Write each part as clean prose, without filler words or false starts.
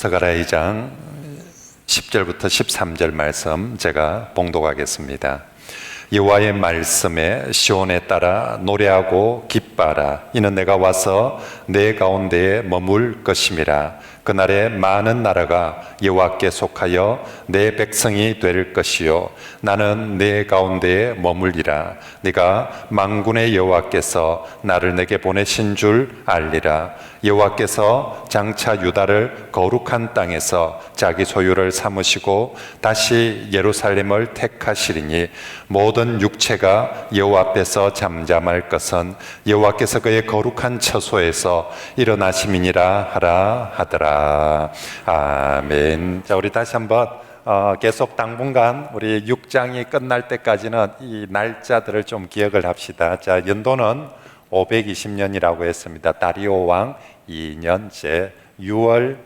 스가랴 2장 10절부터 13절 말씀 제가 봉독하겠습니다. 여호와의 말씀에 시온에 따라 노래하고 기뻐하라. 이는 내가 와서 내 가운데에 머물 것임이라. 그날에 많은 나라가 여호와께 속하여 내 백성이 될 것이요 나는 내 가운데에 머물리라. 네가 만군의 여호와께서 나를 내게 보내신 줄 알리라. 여호와께서 장차 유다를 거룩한 땅에서 자기 소유를 삼으시고 다시 예루살렘을 택하시리니 모든 육체가 여호와 앞에서 잠잠할 것은 여호와께서 그의 거룩한 처소에서 일어나심이니라 하라 하더라. 아멘. 자, 우리 다시 한번 계속 당분간 우리 6장이 끝날 때까지는 이 날짜들을 좀 기억을 합시다. 자, 연도는 520년이라고 했습니다. 다리오 왕 2년째 6월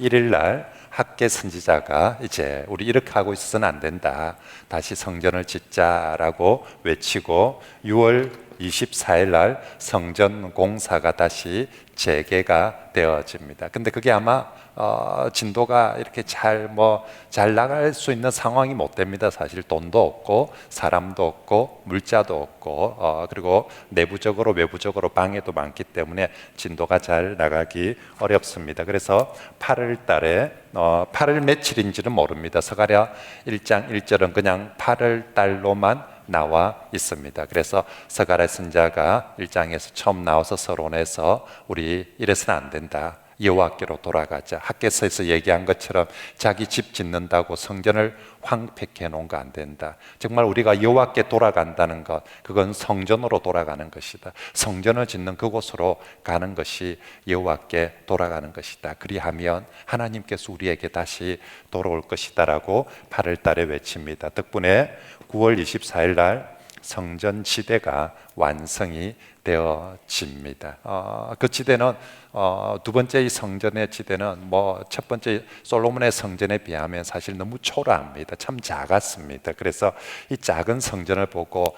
1일 날 학개 선지자가 이제 우리 이렇게 하고 있어서는 안 된다, 다시 성전을 짓자라고 외치고 6월 24일 날 성전 공사가 다시 재개가 되어집니다. 근데 그게 아마 진도가 이렇게 잘 나갈 수 있는 상황이 못 됩니다. 사실 돈도 없고 사람도 없고 물자도 없고 그리고 내부적으로 외부적으로 방해도 많기 때문에 진도가 잘 나가기 어렵습니다. 그래서 8월 달에 8월 며칠인지는 모릅니다. 스가랴 1장 1절은 그냥 8월 달로만 나와 있습니다. 그래서 스가랴 선지자가 1장에서 처음 나와서 서론에서 우리 이래서는 안 된다, 여호와께로 돌아가자. 학개서에서 얘기한 것처럼 자기 집 짓는다고 성전을 황폐케 해놓은 거 안 된다. 정말 우리가 여호와께 돌아간다는 것, 그건 성전으로 돌아가는 것이다. 성전을 짓는 그곳으로 가는 것이 여호와께 돌아가는 것이다. 그리하면 하나님께서 우리에게 다시 돌아올 것이다 라고 8월 달에 외칩니다. 덕분에 9월 24일 날 성전 지대가 완성이 되어집니다. 그 지대는 두 번째 이 성전의 지대는 첫 번째 솔로몬의 성전에 비하면 사실 너무 초라합니다. 참 작았습니다. 그래서 이 작은 성전을 보고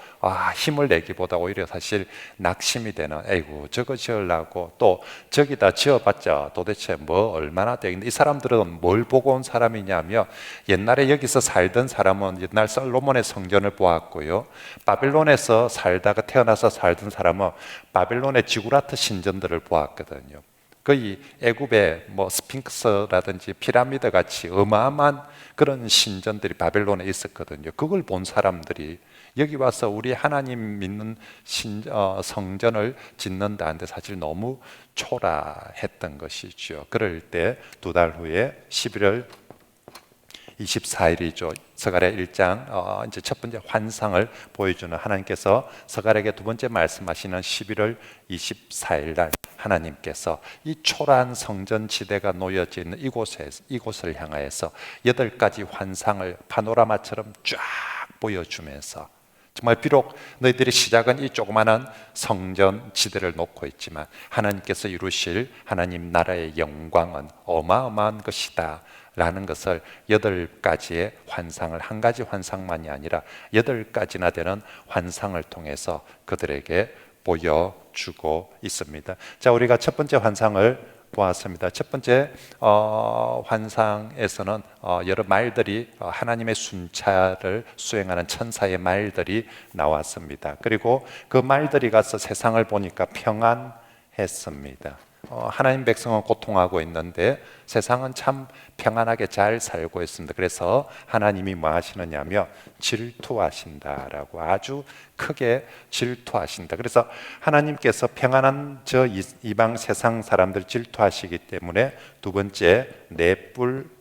힘을 내기보다 오히려 사실 낙심이 되는, 에이구 저거 지으려고 또 저기다 지어봤자 도대체 얼마나 되겠는데, 이 사람들은 뭘 보고 온 사람이냐면 옛날에 여기서 살던 사람은 옛날 솔로몬의 성전을 보았고요, 바벨론에서 살다가 태어나서 살던 사람은 바벨론의 지구라트 신전들을 보았거든요. 거의 애굽의 스핑크스라든지 피라미드 같이 어마어마한 그런 신전들이 바벨론에 있었거든요. 그걸 본 사람들이 여기 와서 우리 하나님 믿는 성전을 짓는다는데 사실 너무 초라했던 것이죠. 그럴 때 두 달 후에 11월 24일이죠. 스가랴 1장 이제 첫 번째 환상을 보여주는, 하나님께서 스가랴에게 두 번째 말씀하시는 11월 24일 날 하나님께서 이 초라한 성전 지대가 놓여져 있는 이곳을 향하여서 8가지 환상을 파노라마처럼 쫙 보여주면서, 정말 비록 너희들의 시작은 이 조그마한 성전 지대를 놓고 있지만 하나님께서 이루실 하나님 나라의 영광은 어마어마한 것이다 라는 것을 8가지의 환상을, 한 가지 환상만이 아니라 8가지나 되는 환상을 통해서 그들에게 보여주고 있습니다. 자, 우리가 첫 번째 환상을 보았습니다. 첫 번째 환상에서는 여러 말들이, 하나님의 순찰을 수행하는 천사의 말들이 나왔습니다. 그리고 그 말들이 가서 세상을 보니까 평안했습니다. 하나님 백성은 고통하고 있는데 세상은 참 평안하게 잘 살고 있습니다. 그래서 하나님이 뭐 하시느냐면 질투하신다라고, 아주 크게 질투하신다. 그래서 하나님께서 평안한 저 이방 세상 사람들 질투하시기 때문에 두 번째 넷불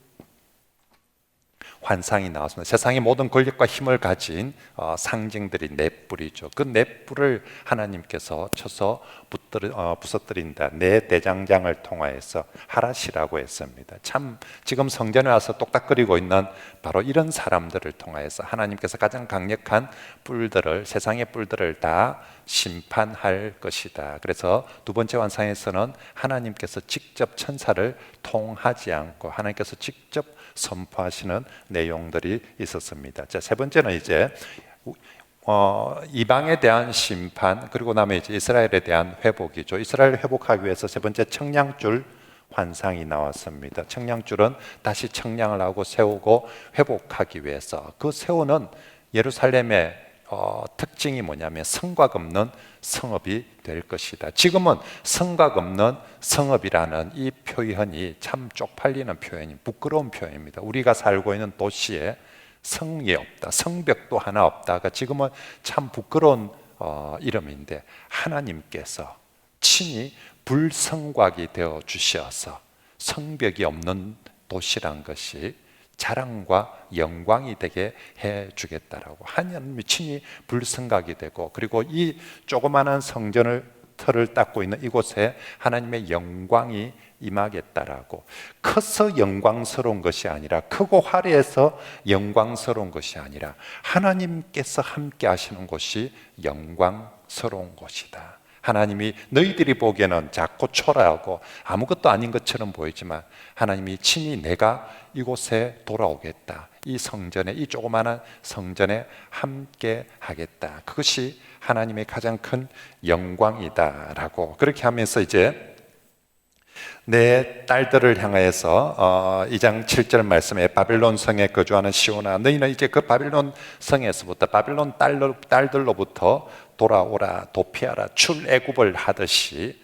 환상이 나왔습니다. 세상의 모든 권력과 힘을 가진 상징들이 넷불이죠. 그 넷불을 하나님께서 쳐서 부서뜨린다. 네 대장장을 통하여서 하라시라고 했습니다. 참 지금 성전에 와서 똑딱거리고 있는 바로 이런 사람들을 통하여서 하나님께서 가장 강력한 뿔들을, 세상의 뿔들을 다 심판할 것이다. 그래서 두 번째 환상에서는 하나님께서 직접 천사를 통하지 않고 하나님께서 직접 선포하시는 내용들이 있었습니다. 자, 세 번째는 이제 이방에 대한 심판, 그리고 나면 이제 이스라엘에 대한 회복이죠. 이스라엘을 회복하기 위해서 세 번째 청량줄 환상이 나왔습니다. 청량줄은 다시 청량을 하고 세우고 회복하기 위해서, 그 세우는 예루살렘의 특징이 뭐냐면 성곽 없는 성읍이 될 것이다. 지금은 성곽 없는 성읍이라는 이 표현이 참 쪽팔리는 표현이, 부끄러운 표현입니다. 우리가 살고 있는 도시에 성이 없다, 성벽도 하나 없다가 지금은 참 부끄러운 이름인데, 하나님께서 친히 불성곽이 되어 주셔서 성벽이 없는 도시란 것이 자랑과 영광이 되게 해 주겠다라고, 하나님이 친히 불성곽이 되고, 그리고 이 조그마한 성전을 틀을 닦고 있는 이곳에 하나님의 영광이 임하겠다라고, 커서 영광스러운 것이 아니라, 크고 화려해서 영광스러운 것이 아니라 하나님께서 함께 하시는 곳이 영광스러운 곳이다. 하나님이 너희들이 보기에는 작고 초라하고 아무것도 아닌 것처럼 보이지만 하나님이 친히 내가 이곳에 돌아오겠다, 이 성전에, 이 조그마한 성전에 함께 하겠다, 그것이 하나님의 가장 큰 영광이다라고, 그렇게 하면서 이제 내 딸들을 향하여서 2장 7절 말씀에 바빌론 성에 거주하는 시온아, 너희는 이제 그 바빌론 성에서부터, 바빌론 딸들로부터 돌아오라, 도피하라, 출애굽을 하듯이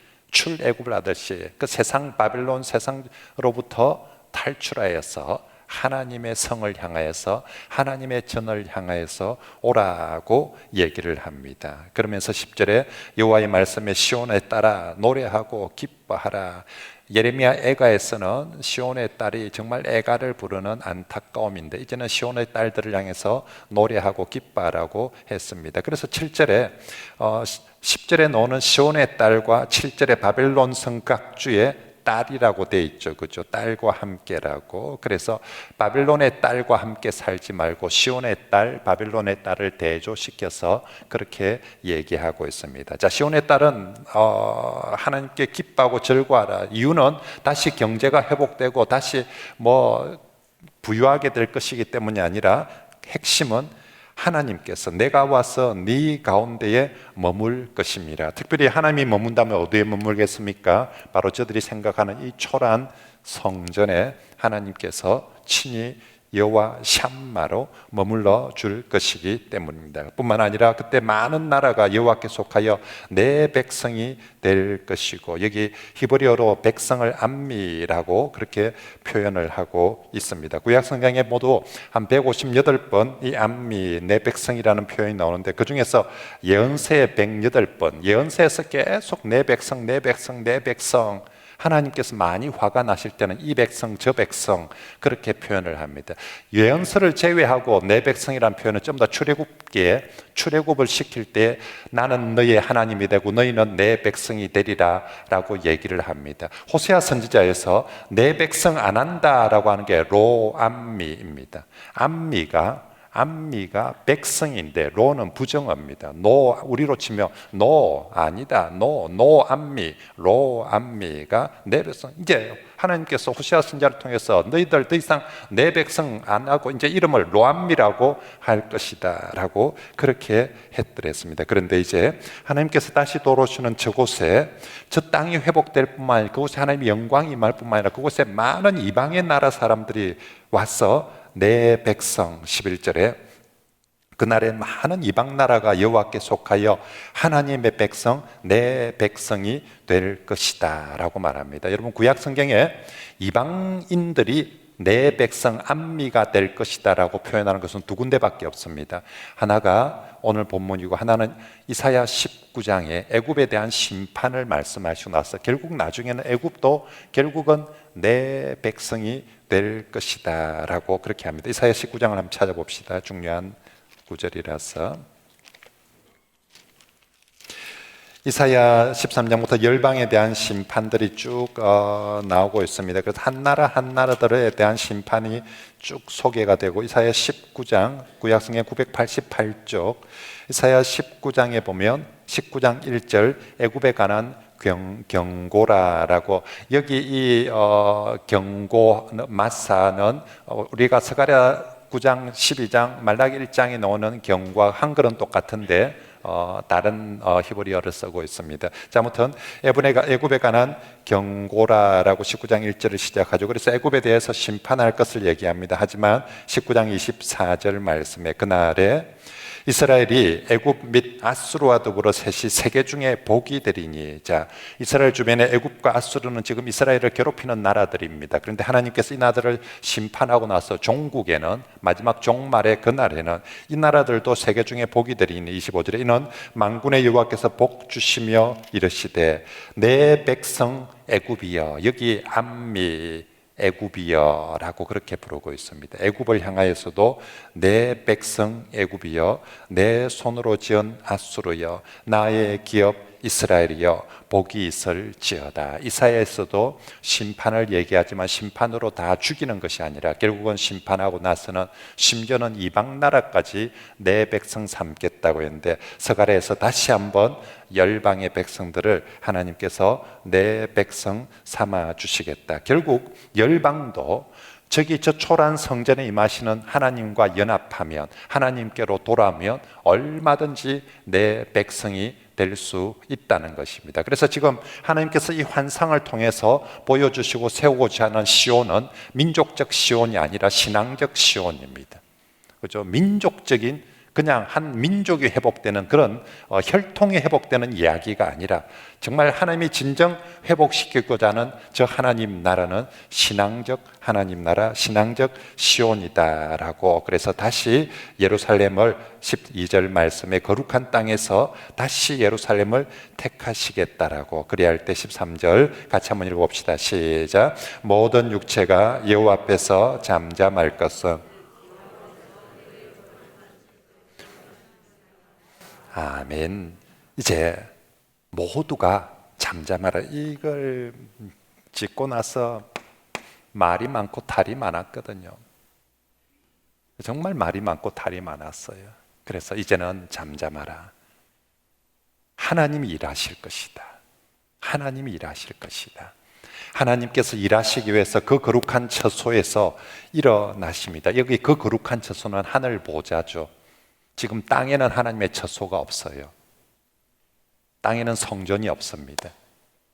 그 세상, 바빌론 세상으로부터 탈출하여서 하나님의 성을 향하여서, 하나님의 전을 향하여서 오라고 얘기를 합니다. 그러면서 10절에 여호와의 말씀에 시온에 따라 노래하고 기뻐하라. 예레미야 애가에서는 시온의 딸이 정말 애가를 부르는 안타까움인데, 이제는 시온의 딸들을 향해서 노래하고 기뻐하라고 했습니다. 그래서 7절에 10절에 나오는 시온의 딸과 7절에 바벨론 성곽주의 딸이라고 돼 있죠, 그죠? 딸과 함께라고. 그래서 바빌론의 딸과 함께 살지 말고 시온의 딸, 바빌론의 딸을 대조시켜서 그렇게 얘기하고 있습니다. 자, 시온의 딸은 하나님께 기뻐하고 즐거워하라. 이유는 다시 경제가 회복되고 다시 부유하게 될 것이기 때문이 아니라, 핵심은 하나님께서 내가 와서 네 가운데에 머물 것입니다. 특별히 하나님이 머문다면 어디에 머물겠습니까? 바로 저들이 생각하는 이 초라한 성전에 하나님께서 친히 여호와 샴마로 머물러 줄 것이기 때문입니다. 뿐만 아니라 그때 많은 나라가 여호와께 속하여 내 백성이 될 것이고, 여기 히브리어로 백성을 암미라고 그렇게 표현을 하고 있습니다. 구약성경에 모두 한 158번 이 암미, 내 백성이라는 표현이 나오는데, 그 중에서 예언서에 108번, 예언서에서 계속 내 백성, 내 백성, 내 백성, 하나님께서 많이 화가 나실 때는 이 백성 저 백성 그렇게 표현을 합니다. 예언서를 제외하고 내 백성이라는 표현은 좀 더 출애굽을 시킬 때 나는 너의 하나님이 되고 너희는 내 백성이 되리라 라고 얘기를 합니다. 호세아 선지자에서 내 백성 안 한다라고 하는 게 로암미입니다. 암미가 백성인데 로는 부정어입니다. 우리로 치면 아니다. 암미, 로암미가 내 백성. 이제 하나님께서 호세아 선지자를 통해서 너희들 더 이상 내 백성 안 하고 이제 이름을 로암미라고 할 것이다 라고 그렇게 했더랬습니다. 그런데 이제 하나님께서 다시 돌아오시는 저곳에, 저 땅이 회복될 뿐만 아니라 그곳에 하나님의 영광이 임할 뿐만 아니라 그곳에 많은 이방의 나라 사람들이 와서 내 백성, 11절에 그날에 많은 이방 나라가 여호와께 속하여 하나님의 백성, 내 백성이 될 것이다 라고 말합니다. 여러분, 구약 성경에 이방인들이 내 백성 암미가 될 것이다 라고 표현하는 것은 두 군데밖에 없습니다. 하나가 오늘 본문이고, 하나는 이사야 19장에 애굽에 대한 심판을 말씀하시고 나서 결국 나중에는 애굽도 결국은 내 백성이 될 것이다 라고 그렇게 합니다. 이사야 19장을 한번 찾아봅시다. 중요한 구절이라서. 이사야 13장부터 열방에 대한 심판들이 쭉 나오고 있습니다. 그래서 한 나라들에 대한 심판이 쭉 소개가 되고, 이사야 19장, 구약성경 988쪽 이사야 19장에 보면 19장 1절 애굽에 관한 경고라라고, 여기 이 경고 마사는 우리가 스가랴 9장, 12장, 말라기 1장에 나오는 경고와 한글은 똑같은데 다른 히브리어를 쓰고 있습니다. 자, 아무튼 애굽에 관한 경고라라고 19장 1절을 시작하죠. 그래서 애굽에 대해서 심판할 것을 얘기합니다. 하지만 19장 24절 말씀에 그날에 이스라엘이 애굽 및 아수르와 더불어 셋이 세계 중에 복이 되리니. 자, 이스라엘 주변에 애굽과 아수르는 지금 이스라엘을 괴롭히는 나라들입니다. 그런데 하나님께서 이 나라들을 심판하고 나서 종국에는, 마지막 종말의 그날에는 이 나라들도 세계 중에 복이 되리니. 25절에 이는 만군의 여호와께서 복 주시며 이르시되 내 백성 애굽이여. 여기 암미 애굽이여라고 그렇게 부르고 있습니다. 애굽을 향하여서도 내 백성 애굽이여, 내 손으로 지은 아수르여, 나의 기업 이스라엘이여 복이 있을지어다. 이사야에서도 심판을 얘기하지만 심판으로 다 죽이는 것이 아니라 결국은 심판하고 나서는 심지어는 이방 나라까지 내 백성 삼겠다고 했는데, 서가랴에서 다시 한번 열방의 백성들을 하나님께서 내 백성 삼아 주시겠다. 결국 열방도 저기 저 초라한 성전에 임하시는 하나님과 연합하면, 하나님께로 돌아오면 얼마든지 내 백성이 될 수 있다는 것입니다. 그래서 지금 하나님께서 이 환상을 통해서 보여주시고 세우고자 하는 시온은 민족적 시온이 아니라 신앙적 시온입니다. 그죠? 민족적인, 그냥 한 민족이 회복되는 그런 혈통이 회복되는 이야기가 아니라 정말 하나님이 진정 회복시키고자 하는 저 하나님 나라는 신앙적 하나님 나라, 신앙적 시온이다라고. 그래서 다시 예루살렘을 12절 말씀에 거룩한 땅에서 다시 예루살렘을 택하시겠다라고. 그래야 할 때 13절 같이 한번 읽어봅시다. 시작. 모든 육체가 여호와 앞에서 잠잠할 것은. 아멘. 이제 모두가 잠잠하라. 이걸 짓고 나서 말이 많고 탈이 많았거든요. 정말 말이 많고 탈이 많았어요. 그래서 이제는 잠잠하라. 하나님이 일하실 것이다. 하나님이 일하실 것이다. 하나님께서 일하시기 위해서 그 거룩한 처소에서 일어나십니다. 여기 그 거룩한 처소는 하늘 보좌죠. 지금 땅에는 하나님의 처소가 없어요. 땅에는 성전이 없습니다.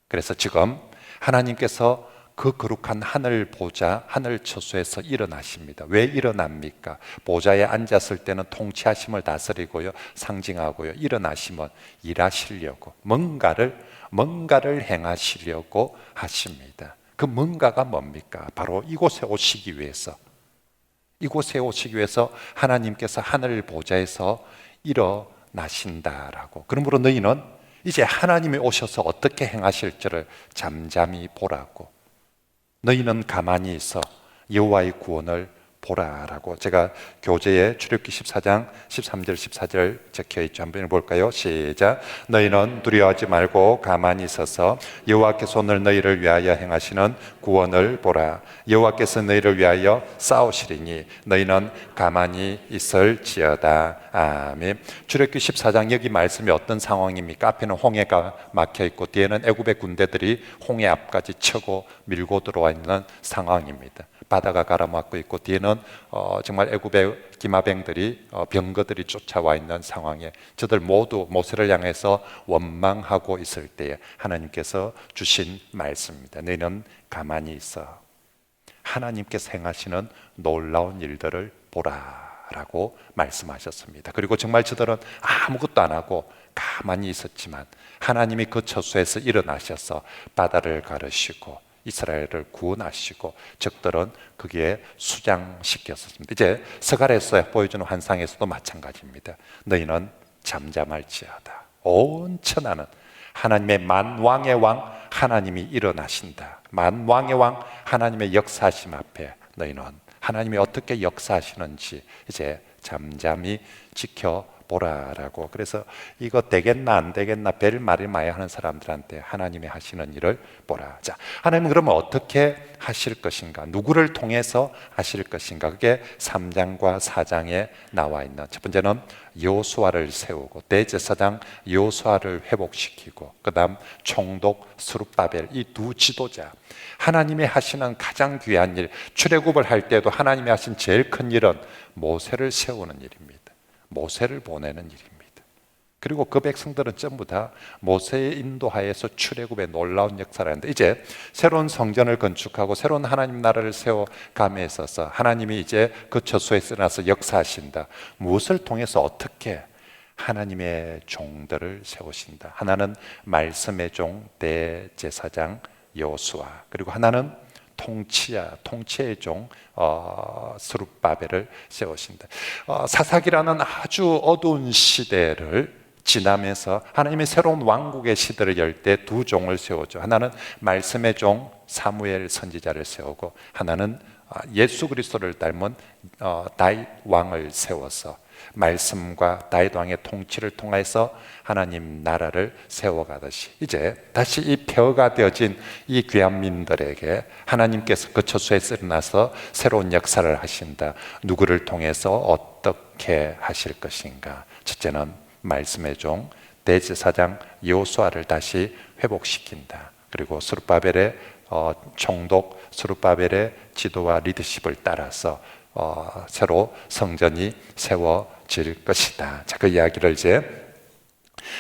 그래서 지금 하나님께서 그 거룩한 하늘 보좌, 하늘 처소에서 일어나십니다. 왜 일어납니까? 보좌에 앉았을 때는 통치하심을 다스리고요, 상징하고요. 일어나시면 일하시려고, 뭔가를 행하시려고 하십니다. 그 뭔가가 뭡니까? 바로 이곳에 오시기 위해서, 이곳에 오시기 위해서 하나님께서 하늘 보좌에서 일어나신다라고. 그러므로 너희는 이제 하나님이 오셔서 어떻게 행하실지를 잠잠히 보라고. 너희는 가만히 있어 여호와의 구원을 보라라고. 제가 교재에 출애굽기 14장 13절 14절 적혀있죠. 한번 읽어볼까요? 시작. 너희는 두려워하지 말고 가만히 있어서 여호와께서 오늘 너희를 위하여 행하시는 구원을 보라. 여호와께서 너희를 위하여 싸우시리니 너희는 가만히 있을지어다. 아멘. 출애굽기 14장 여기 말씀이 어떤 상황입니까? 앞에는 홍해가 막혀있고 뒤에는 애굽의 군대들이 홍해 앞까지 쳐고 밀고 들어와 있는 상황입니다. 바다가 가로막고 있고 뒤에는 정말 애굽의 기마병들이, 병거들이 쫓아와 있는 상황에 저들 모두 모세를 향해서 원망하고 있을 때에 하나님께서 주신 말씀입니다. 너희는 가만히 있어 하나님께서 행하시는 놀라운 일들을 보라라고 말씀하셨습니다. 그리고 정말 저들은 아무것도 안 하고 가만히 있었지만 하나님이 그 처소에서 일어나셔서 바다를 가르시고 이스라엘을 구원하시고 적들은 거기에 수장시켰습니다. 이제 서갈에서 보여주는 환상에서도 마찬가지입니다. 너희는 잠잠할지어다. 온 천하는 하나님의 만왕의 왕 하나님이 일어나신다. 만왕의 왕 하나님의 역사하심 앞에 너희는 하나님이 어떻게 역사하시는지 이제 잠잠히 지켜보라라고. 그래서 이거 되겠나 안 되겠나 별 말이 많이 하는 사람들한테 하나님이 하시는 일을 보라. 자, 하나님은 그러면 어떻게 하실 것인가? 누구를 통해서 하실 것인가? 그게 3장과 4장에 나와 있는, 첫 번째는 여호수아를 세우고 대제사장 여호수아를 회복시키고, 그 다음 총독 스룹바벨, 이 두 지도자, 하나님이 하시는 가장 귀한 일, 출애굽을 할 때도 하나님이 하신 제일 큰 일은 모세를 세우는 일입니다. 모세를 보내는 일입니다. 그리고 그 백성들은 전부 다 모세의 인도하에서 출애굽의 놀라운 역사를 하는데, 이제 새로운 성전을 건축하고 새로운 하나님 나라를 세워감에 있어서 하나님이 이제 그 처소에 쓰나서 역사하신다. 무엇을 통해서 어떻게? 하나님의 종들을 세우신다. 하나는 말씀의 종 대제사장 여호수아, 그리고 하나는 통치의 종 스룹바벨을 세우신다. 사사기라는 아주 어두운 시대를 지나면서 하나님의 새로운 왕국의 시대를 열 때 두 종을 세우죠. 하나는 말씀의 종 사무엘 선지자를 세우고, 하나는 예수 그리스도를 닮은 다윗 왕을 세워서 말씀과 다윗 왕의 통치를 통해서 하나님 나라를 세워가듯이, 이제 다시 이 폐허가 되어진 이 귀한 민들에게 하나님께서 그 처소에 쓰러나서 새로운 역사를 하신다. 누구를 통해서 어떻게 하실 것인가? 첫째는 말씀의 종 대제사장 여호수아를 다시 회복시킨다. 그리고 스룹바벨의 총독 스룹바벨의 지도와 리더십을 따라서 새로 성전이 세워질 것이다. 자, 그 이야기를 이제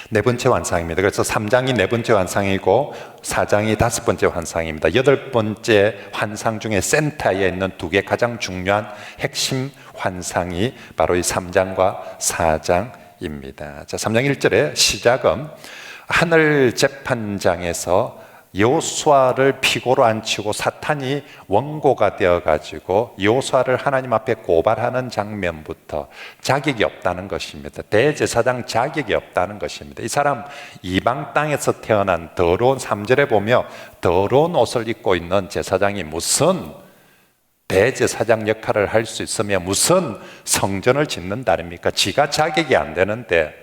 네 번째 환상입니다. 그래서 3장이 네 번째 환상이고 4장이 다섯 번째 환상입니다. 여덟 번째 환상 중에 센터에 있는 두 개 가장 중요한 핵심 환상이 바로 이 3장과 4장입니다. 자, 3장 1절에 시작은 하늘 재판장에서 여호수아를 피고로 앉히고 사탄이 원고가 되어가지고 여호수아를 하나님 앞에 고발하는 장면부터 자격이 없다는 것입니다. 대제사장 자격이 없다는 것입니다. 이 사람 이방 땅에서 태어난 더러운, 3절에 보며 더러운 옷을 입고 있는 제사장이 무슨 대제사장 역할을 할 수 있으며 무슨 성전을 짓는다입니까? 지가 자격이 안 되는데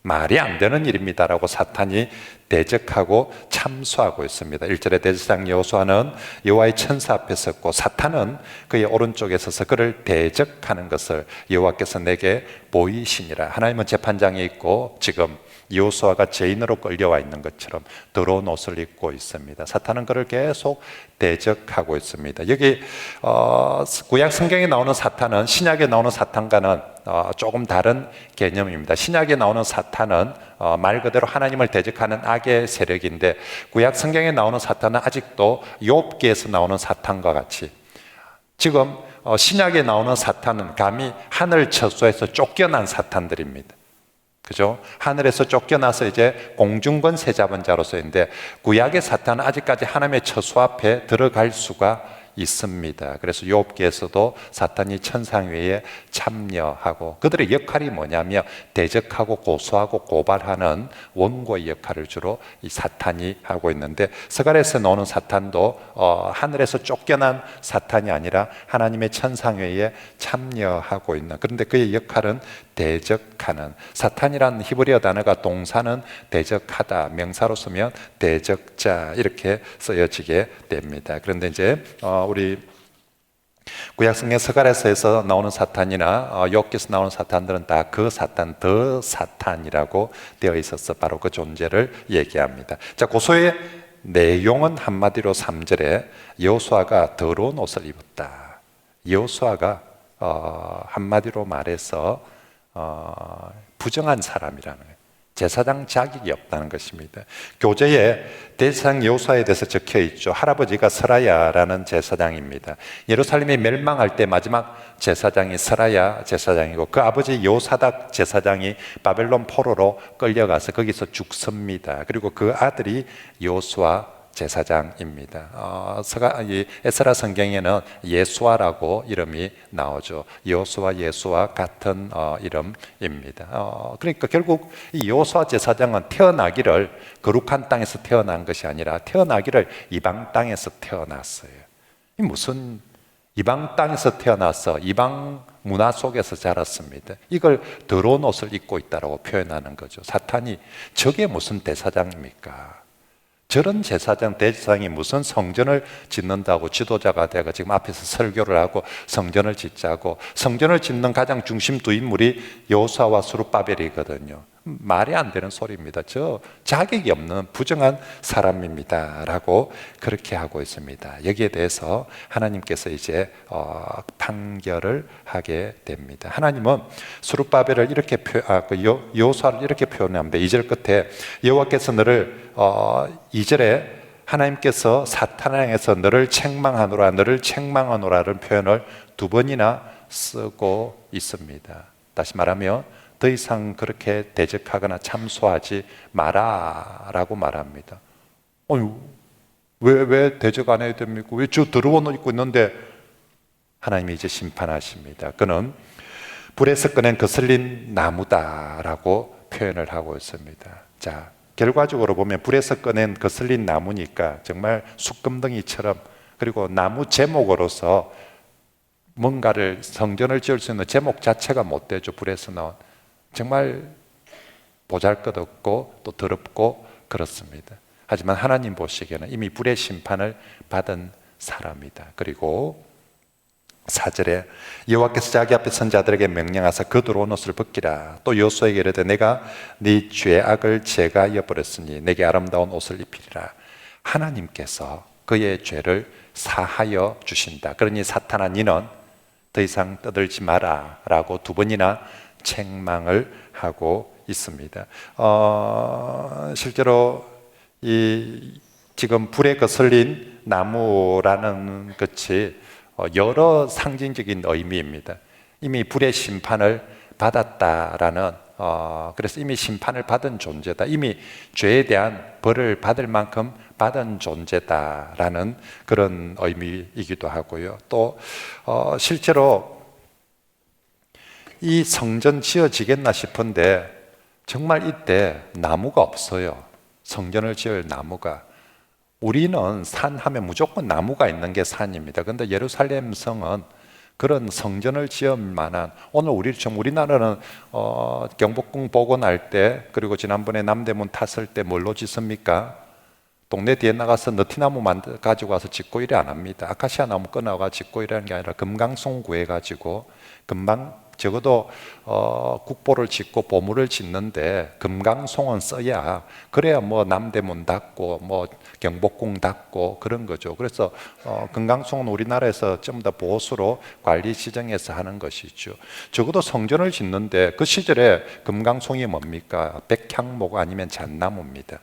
말이 안 되는 일입니다라고 사탄이 대적하고 참수하고 있습니다. 1절에 대제사장 여호수아는 여호와의 천사 앞에 섰고 사탄은 그의 오른쪽에 서서 그를 대적하는 것을 여호와께서 내게 보이시니라. 하나님은 재판장에 있고 지금 여호수아가 죄인으로 끌려와 있는 것처럼 더러운 옷을 입고 있습니다. 사탄은 그를 계속 대적하고 있습니다. 여기 구약 성경에 나오는 사탄은 신약에 나오는 사탄과는 조금 다른 개념입니다. 신약에 나오는 사탄은 말 그대로 하나님을 대적하는 악의 세력인데, 구약 성경에 나오는 사탄은 아직도 욥기에서 나오는 사탄과 같이 지금 신약에 나오는 사탄은 감히 하늘 처소에서 쫓겨난 사탄들입니다. 그죠? 하늘에서 쫓겨나서 이제 공중권세 잡은 자로서인데, 구약의 사탄은 아직까지 하나님의 처소 앞에 들어갈 수가 있습니다. 그래서 욥기에서도 사탄이 천상회에 참여하고, 그들의 역할이 뭐냐면 대적하고 고소하고 고발하는 원고의 역할을 주로 이 사탄이 하고 있는데, 스가랴에서 나오는 사탄도 하늘에서 쫓겨난 사탄이 아니라 하나님의 천상회에 참여하고 있는, 그런데 그의 역할은 대적하는, 사탄이라는 히브리어 단어가 동사는 대적하다, 명사로 쓰면 대적자 이렇게 쓰여지게 됩니다. 그런데 이제 우리 구약성경 스가랴서에서 나오는 사탄이나 욥기에서 나오는 사탄들은 다 그 사탄, 더 사탄이라고 되어 있어서 바로 그 존재를 얘기합니다. 자, 고소의 내용은 한마디로 3절에 여호수아가 더러운 옷을 입었다. 여호수아가 한마디로 말해서 부정한 사람이라는 거예요. 제사장 자격이 없다는 것입니다. 교재에 대제사장 여호수아에 대해서 적혀 있죠. 할아버지가 스라야라는 제사장입니다. 예루살렘이 멸망할 때 마지막 제사장이 스라야 제사장이고, 그 아버지 여호사닥 제사장이 바벨론 포로로 끌려가서 거기서 죽습니다. 그리고 그 아들이 여호수아 제사장입니다. 에스라 성경에는 예수아라고 이름이 나오죠. 여호수아, 예수와 같은 이름입니다. 그러니까 결국 이 여호수아 제사장은 태어나기를 거룩한 땅에서 태어난 것이 아니라 태어나기를 이방 땅에서 태어났어요. 이 무슨 이방 땅에서 태어나서 이방 문화 속에서 자랐습니다. 이걸 더러운 옷을 입고 있다고 표현하는 거죠. 사탄이 저게 무슨 대사장입니까? 저런 제사장, 대제사장이 무슨 성전을 짓는다고 지도자가 되고 지금 앞에서 설교를 하고 성전을 짓자고, 성전을 짓는 가장 중심 두 인물이 여호수아와 스룹바벨이거든요. 말이 안 되는 소리입니다. 저 자격이 없는 부정한 사람입니다 라고 그렇게 하고 있습니다. 여기에 대해서 하나님께서 이제 판결을 하게 됩니다. 하나님은 스룹바벨을 이렇게 여호수아를 이렇게 표현합니다. 2절 끝에 여호와께서 너를 2절에 하나님께서 사탄을 향해서 너를 책망하노라, 너를 책망하노라는 표현을 2번이나 쓰고 있습니다. 다시 말하면 더 이상 그렇게 대적하거나 참소하지 마라 라고 말합니다. 왜 대적 안 해야 됩니까? 왜 저 더러워 있고 있는데? 하나님이 이제 심판하십니다. 그는 불에서 꺼낸 거슬린 나무다라고 표현을 하고 있습니다. 자, 결과적으로 보면 불에서 꺼낸 거슬린 나무니까 정말 숯금덩이처럼, 그리고 나무 제목으로서 뭔가를 성전을 지을 수 있는 제목 자체가 못 되죠. 불에서 나온, 정말 보잘것없고 또 더럽고 그렇습니다. 하지만 하나님 보시기에는 이미 불의 심판을 받은 사람이다. 그리고 4절에 여호와께서 자기 앞에 선자들에게 명령하사 그 더러운 옷을 벗기라. 또 여호수아에게 이르되 내가 네 죄악을 제가 버렸으니 내게 아름다운 옷을 입히리라. 하나님께서 그의 죄를 사하여 주신다. 그러니 사탄아, 니는 더 이상 떠들지 마라 라고 2번이나 책망을 하고 있습니다. 실제로 지금 불에 거슬린 나무라는 것이 여러 상징적인 의미입니다. 이미 불의 심판을 받았다라는, 그래서 이미 심판을 받은 존재다, 이미 죄에 대한 벌을 받을 만큼 받은 존재다라는 그런 의미이기도 하고요. 또 실제로 이 성전 지어지겠나 싶은데 정말 이때 나무가 없어요. 성전을 지을 나무가. 우리는 산 하면 무조건 나무가 있는 게 산입니다. 그런데 예루살렘 성은 그런 성전을 지을 만한, 오늘 우리나라는 경복궁 복원할 때, 그리고 지난번에 남대문 탔을 때 뭘로 짓습니까? 동네 뒤에 나가서 너티나무 가지고 와서 짓고 이래 안 합니다. 아카시아 나무 끊어가 짓고 이러는 게 아니라 금강송 구해가지고, 금방 적어도 국보를 짓고 보물을 짓는데 금강송은 써야, 그래야 뭐 남대문 닫고 뭐 경복궁 닫고 그런 거죠. 그래서 금강송은 우리나라에서 좀 더 보수로 관리 지정해서 하는 것이죠. 적어도 성전을 짓는데 그 시절에 금강송이 뭡니까? 백향목 아니면 잣나무입니다.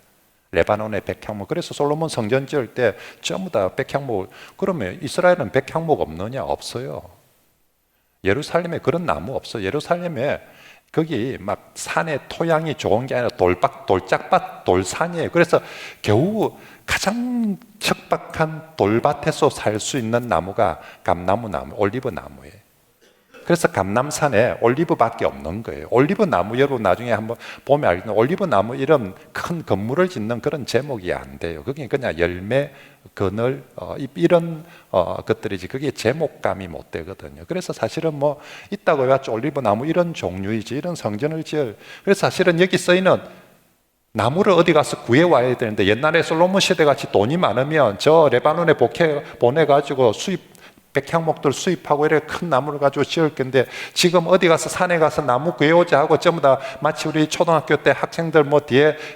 레바논의 백향목. 그래서 솔로몬 성전 지을 때 전부 다 백향목. 그러면 이스라엘은 백향목 없느냐? 없어요. 예루살렘에 그런 나무 없어. 예루살렘에 거기 막 산의 토양이 좋은 게 아니라 돌짝밭, 돌산이에요. 그래서 겨우 가장 척박한 돌밭에서 살 수 있는 나무가 감나무, 올리브 나무예요. 그래서 감남산에 올리브밖에 없는 거예요. 올리브 나무, 여러분 나중에 한번 보면 알겠지만 올리브 나무 이런 큰 건물을 짓는 그런 제목이 안 돼요. 그게 그냥 열매, 그늘, 이런 것들이지 그게 제목감이 못 되거든요. 그래서 사실은 뭐 있다고 해봤자 올리브 나무 이런 종류이지, 이런 성전을 지을, 그래서 사실은 여기 쓰이는 나무를 어디 가서 구해와야 되는데, 옛날에 솔로몬 시대같이 돈이 많으면 저 레바논에 보내가지고 백향목들 수입하고 이렇게 큰 나무를 가지고 지을 건데, 지금 어디 가서 산에 가서 나무 구해오자 하고 전부 다 마치 우리 초등학교 때 학생들 뭐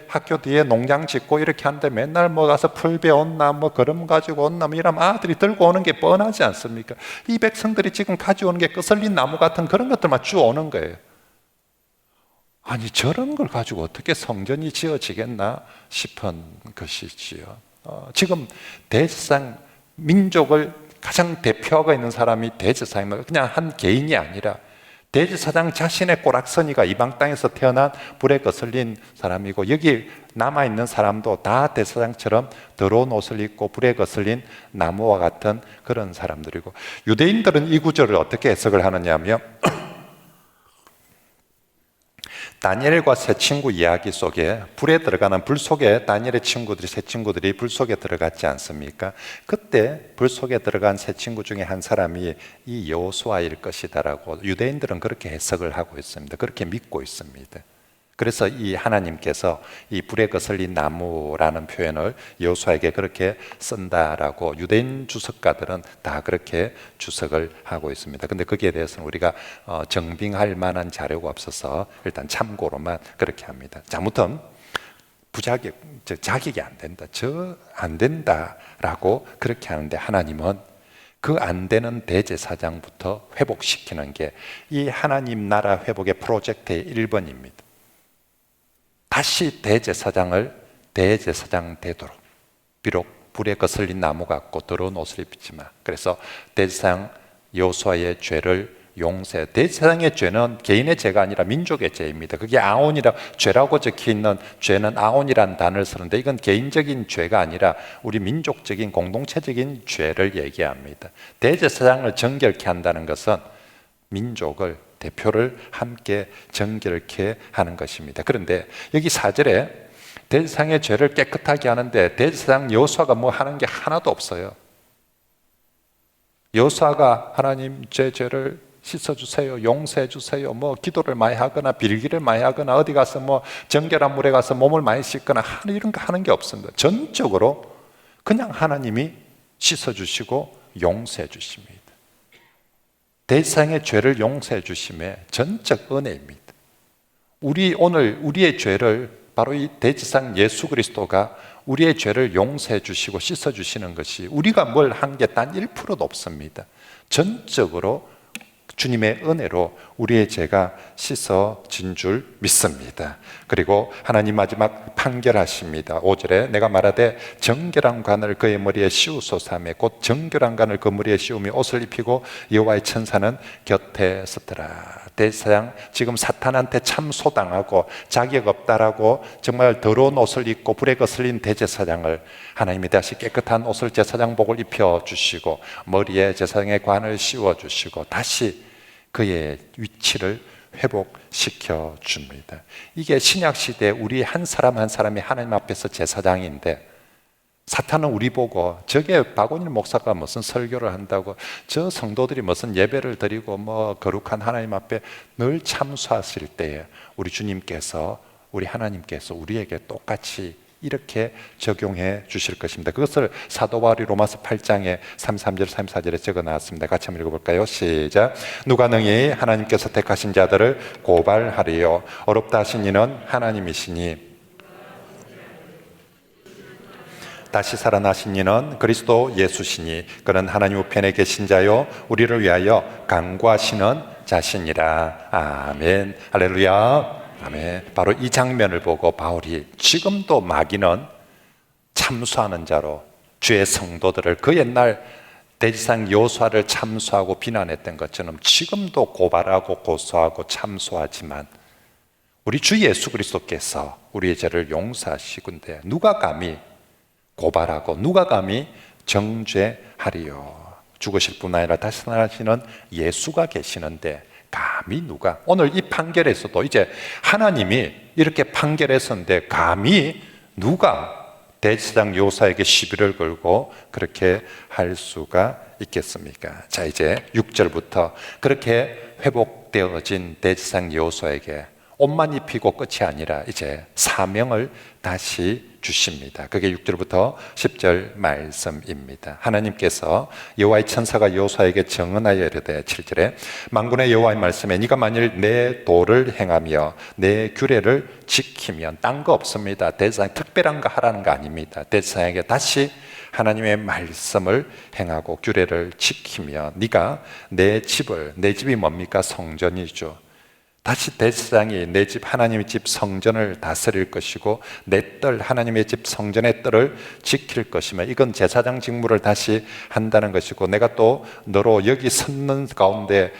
학교 뒤에 농장 짓고 이렇게 하는데, 맨날 뭐 가서 풀 베온나 뭐 거름 가지고 온나 뭐 이러면 아들이 들고 오는 게 뻔하지 않습니까? 이 백성들이 지금 가져오는 게 거슬린 나무 같은 그런 것들만 주워오는 거예요. 아니, 저런 걸 가지고 어떻게 성전이 지어지겠나 싶은 것이지요. 지금 대제사장, 민족을 가장 대표하고 있는 사람이 대제사장입니다. 그냥 한 개인이 아니라 대제사장 자신의 꼬락서니가 이방 땅에서 태어난 불에 거슬린 사람이고, 여기 남아있는 사람도 다 대제사장처럼 더러운 옷을 입고 불에 거슬린 나무와 같은 그런 사람들이고, 유대인들은 이 구절을 어떻게 해석을 하느냐 하면 다니엘과 세 친구 이야기 속에 불에 들어가는, 불 속에 다니엘의 친구들이, 세 친구들이 불 속에 들어갔지 않습니까? 그때 불 속에 들어간 세 친구 중에 한 사람이 이 여호수아일 것이다라고 유대인들은 그렇게 해석을 하고 있습니다. 그렇게 믿고 있습니다. 그래서 이 하나님께서 이 불에 거슬린 나무라는 표현을 여호수아에게 그렇게 쓴다라고 유대인 주석가들은 다 그렇게 주석을 하고 있습니다. 근데 거기에 대해서는 우리가 정빙할 만한 자료가 없어서 일단 참고로만 그렇게 합니다. 자, 아무튼 부자격, 자격이 안 된다, 안 된다라고 그렇게 하는데 하나님은 그 안 되는 대제사장부터 회복시키는 게 이 하나님 나라 회복의 프로젝트의 1번입니다. 다시 대제사장을 대제사장 되도록, 비록 불에 거슬린 나무 같고 더러운 옷을 입지만, 그래서 대제사장 여호수아의 죄를 용서해. 대제사장의 죄는 개인의 죄가 아니라 민족의 죄입니다. 그게 아온이라, 죄라고 적혀있는 죄는 아온이라는 단어를 쓰는데 이건 개인적인 죄가 아니라 우리 민족적인 공동체적인 죄를 얘기합니다. 대제사장을 정결케 한다는 것은 민족을, 대표를 함께 정결케 하는 것입니다. 그런데 여기 4절에 대제사장의 죄를 깨끗하게 하는데 대제사장 여호수아가 뭐 하는 게 하나도 없어요. 여호수아가 하나님 제 죄를 씻어주세요, 용서해주세요, 뭐 기도를 많이 하거나 빌기를 많이 하거나 어디 가서 뭐 정결한 물에 가서 몸을 많이 씻거나 이런 거 하는 게 없습니다. 전적으로 그냥 하나님이 씻어주시고 용서해 주십니다. 대제사장의 죄를 용서해 주심의 전적 은혜입니다. 오늘 우리의 죄를 바로 이 대제사장 예수 그리스도가 우리의 죄를 용서해 주시고 씻어 주시는 것이 우리가 뭘 한 게 단 1%도 없습니다. 전적으로 주님의 은혜로 우리의 죄가 씻어진 줄 믿습니다. 그리고 하나님 마지막 판결하십니다. 5절에 내가 말하되 정결한 관을 그의 머리에 씌우소서 하며 곧 정결한 관을 그 머리에 씌우며 옷을 입히고 여호와의 천사는 곁에 섰더라. 대제사장 지금 사탄한테 참소당하고 자격 없다라고 정말 더러운 옷을 입고 불에 거슬린 대제사장을 하나님이 다시 깨끗한 옷을 제사장복을 입혀주시고 머리에 제사장의 관을 씌워주시고 다시 그의 위치를 회복시켜 줍니다. 이게 신약시대 우리 한 사람 한 사람이 하나님 앞에서 제사장인데 사탄은 우리 보고 저게 박원일 목사가 무슨 설교를 한다고, 저 성도들이 무슨 예배를 드리고 뭐 거룩한 하나님 앞에 늘 참수하실 때에 우리 주님께서, 우리 하나님께서 우리에게 똑같이 이렇게 적용해 주실 것입니다. 그것을 사도 바울이 로마서 8장에 33절 34절에 적어 놨습니다. 같이 한번 읽어볼까요? 시작. 누가 능히 하나님께서 택하신 자들을 고발하리요 어렵다 하신 이는 하나님이시니 다시 살아나신 이는 그리스도 예수시니 그는 하나님 우편에 계신 자요 우리를 위하여 간구하시는 자신이라. 아멘. 할렐루야. 아멘. 바로 이 장면을 보고 바울이 지금도 마귀는 참수하는 자로 주의 성도들을 그 옛날 대제사장 여호수아를 참수하고 비난했던 것처럼 지금도 고발하고 고소하고 참수하지만 우리 주 예수 그리스도께서 우리의 죄를 용서하시군데 누가 감히 고발하고 누가 감히 정죄하리요. 죽으실 뿐 아니라 다시 살아나시는 예수가 계시는데 감히 누가, 오늘 이 판결에서도 이제 하나님이 이렇게 판결했었는데 감히 누가 대제사장 여호수아에게 시비를 걸고 그렇게 할 수가 있겠습니까? 자, 이제 6절부터 그렇게 회복되어진 대제사장 여호수아에게 옷만 입히고 끝이 아니라 이제 사명을 다시 주십니다. 그게 6절부터 10절 말씀입니다. 하나님께서 여호와의 천사가 여호수아에게 정언하여 이르되 7절에 만군의 여호와의 말씀에 네가 만일 내 도를 행하며 내 규례를 지키면, 딴 거 없습니다. 대제사장 특별한 거 하라는 거 아닙니다. 대제사장에게 다시 하나님의 말씀을 행하고 규례를 지키면 네가 내 집을, 내 집이 뭡니까? 성전이죠. 다시 대제사장이 내 집, 하나님의 집 성전을 다스릴 것이고 내 딸, 하나님의 집 성전의 뜰을 지킬 것이며, 이건 제사장 직무를 다시 한다는 것이고, 내가 또 너로 여기 섰는 가운데